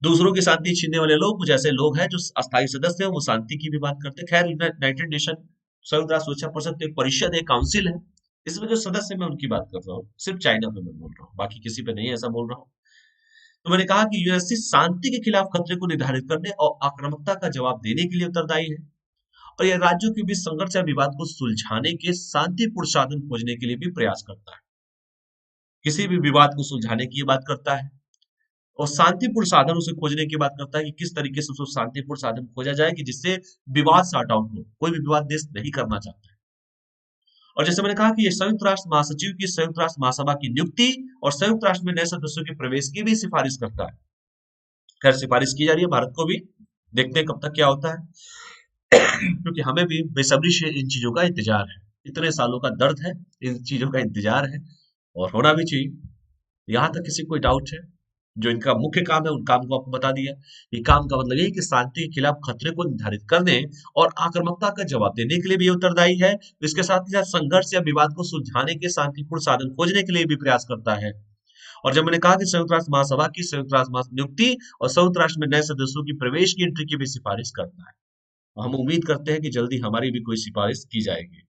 दूसरों की शांति छीनने वाले लोग कुछ ऐसे लोग हैं जो अस्थायी सदस्य हैं, वो शांति की भी बात करते हैं। खैर, यूनाइटेड नेशन संयुक्त राष्ट्र सुरक्षा परिषद तो एक परिषद है, काउंसिल है, इसमें जो सदस्य मैं उनकी बात कर रहा हूँ, सिर्फ चाइना पे मैं बोल रहा हूँ, बाकी किसी पे नहीं ऐसा बोल रहा हूँ। तो मैंने कहा कि यूएनएससी शांति के खिलाफ खतरे को निर्धारित करने और आक्रामकता का जवाब देने के लिए उत्तरदायी है, और यह राज्यों के बीच संघर्ष या विवाद को सुलझाने के शांतिपूर्ण साधन खोजने के लिए भी प्रयास करता है। किसी भी विवाद को सुलझाने की बात करता है और शांतिपूर्ण साधन उसे खोजने की बात करता है कि किस तरीके से उसको शांतिपूर्ण साधन खोजा जाए कि जिससे विवाद सॉर्ट आउट हो। कोई भी विवाद देश नहीं करना चाहता है। और जैसे मैंने कहा कि ये संयुक्त राष्ट्र महासचिव की संयुक्त राष्ट्र महासभा की नियुक्ति और संयुक्त राष्ट्र में नए सदस्यों के प्रवेश की भी सिफारिश करता है। खैर, सिफारिश की जा रही है भारत को भी, देखते हैं कब तक क्या होता है क्योंकि हमें भी बेसब्री से इन चीजों का इंतजार है, इतने सालों का दर्द है, इन चीजों का इंतजार है और होना भी चाहिए। यहाँ तक किसी कोई डाउट है? जो इनका मुख्य काम है उन काम को आपको बता दिया। ये काम का मतलब ये है कि शांति के खिलाफ खतरे को निर्धारित करने और आक्रामकता का जवाब देने के लिए भी ये उत्तरदायी है। इसके साथ ही साथ संघर्ष या विवाद को सुलझाने के शांतिपूर्ण साधन खोजने के लिए भी प्रयास करता है। और जब मैंने कहा कि संयुक्त राष्ट्र महासभा की संयुक्त राष्ट्र नियुक्ति और संयुक्त राष्ट्र में नए सदस्यों की प्रवेश की एंट्री की भी सिफारिश करता है, हम उम्मीद करते हैं कि जल्दी हमारी भी कोई सिफारिश की जाएगी।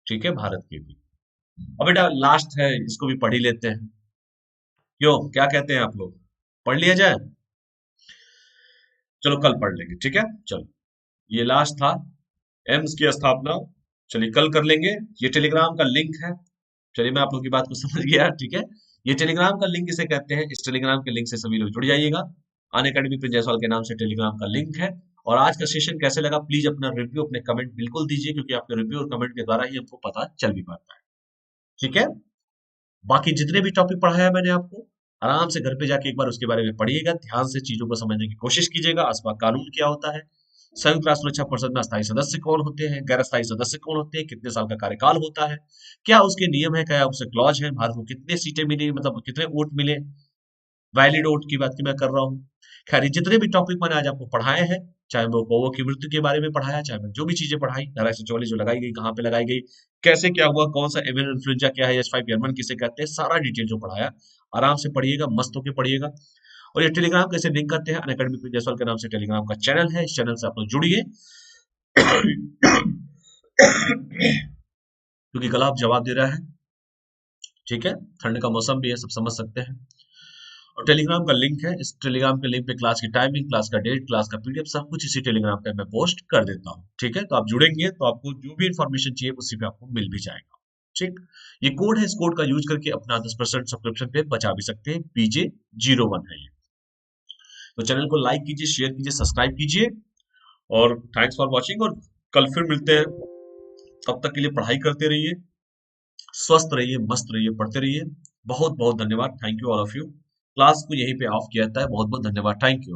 ठीक है, भारत की भी। अब बेटा लास्ट है, इसको भी पढ़ ही लेते हैं, क्यों, क्या कहते हैं आप लोग? पढ़ लिया जाए? चलो कल पढ़ लेंगे, ठीक है। चलो, ये लास्ट था, एम्स की स्थापना, चलिए कल कर लेंगे। ये टेलीग्राम का लिंक है, चलिए मैं आप लोगों की बात को समझ गया, ठीक है। ये टेलीग्राम का लिंक इसे कहते हैं, इस टेलीग्राम के लिंक से सभी लोग जुड़ जाइएगा। अनअकैडमी प्रिंस जायसवाल के नाम से टेलीग्राम का लिंक है। और आज का सेशन कैसे लगा प्लीज अपना रिव्यू, अपने कमेंट बिल्कुल दीजिए, क्योंकि आपके रिव्यू और कमेंट के द्वारा ही हमको पता चल भी पाता है, ठीक है। बाकी जितने भी टॉपिक पढ़ाया मैंने आपको, आराम से घर पे जाके एक बार उसके बारे में पढ़िएगा, ध्यान से चीजों को समझने की कोशिश कीजिएगा। आसपास कानून क्या होता है, संयुक्त राष्ट्र सुरक्षा परिषद में अस्थायी सदस्य कौन होते हैं, गैर अस्थायी सदस्य कौन होते हैं, कितने साल का कार्यकाल होता है, क्या उसके नियम है, क्या उससे क्लॉज है, भारत को कितने सीटें मिली, मतलब कितने वोट मिले, वैलिड वोट की बात की मैं कर रहा हूँ। खैर, ये जितने भी टॉपिक मैंने आज आपको पढ़ाए हैं, चाहे वो कौओं की मृत्यु के बारे में पढ़ाया, चाहे मैं जो भी चीजें पढ़ाई, धारा 144 जो लगाई गई, कहाँ पे लगाई गई, कैसे क्या हुआ, कौन सा एवियन इन्फ्लुएंजा क्या है, H5N1 किसे कहते हैं, सारा डिटेल जो पढ़ाया, आराम से पढ़िएगा, मस्त होकर पढ़िएगा। और ये टेलीग्राम कैसे लिंक करते हैं, अनअकैडमी प्रिंस जायसवाल के नाम से टेलीग्राम का चैनल है, इस चैनल से आप लोग जुड़िए क्योंकि कल आप जवाब दे रहा है, ठीक है। ठंड का मौसम भी है, सब समझ सकते हैं। और टेलीग्राम का लिंक है, इस टेलीग्राम के लिंक पे क्लास की टाइमिंग, क्लास का डेट, क्लास का पीडीएफ, सब कुछ इसी टेलीग्राम पे मैं पोस्ट कर देता हूँ, ठीक है। तो आप जुड़ेंगे तो आपको जो भी इंफॉर्मेशन चाहिए उसी पे आपको मिल भी जाएगा, ठीक। ये कोड है, इस कोड का यूज करके अपना 10% सब्सक्रिप्शन पे बचा भी सकते हैं, PJ01 है ये। तो चैनल को लाइक कीजिए, शेयर कीजिए, सब्सक्राइब कीजिए और थैंक्स फॉर वॉचिंग। और कल फिर मिलते हैं, तब तक के लिए पढ़ाई करते रहिए, स्वस्थ रहिए, मस्त रहिए, पढ़ते रहिए। बहुत बहुत धन्यवाद, thank you all of you. Class को यहीं पे ऑफ किया जाता है, बहुत बहुत धन्यवाद, थैंक यू।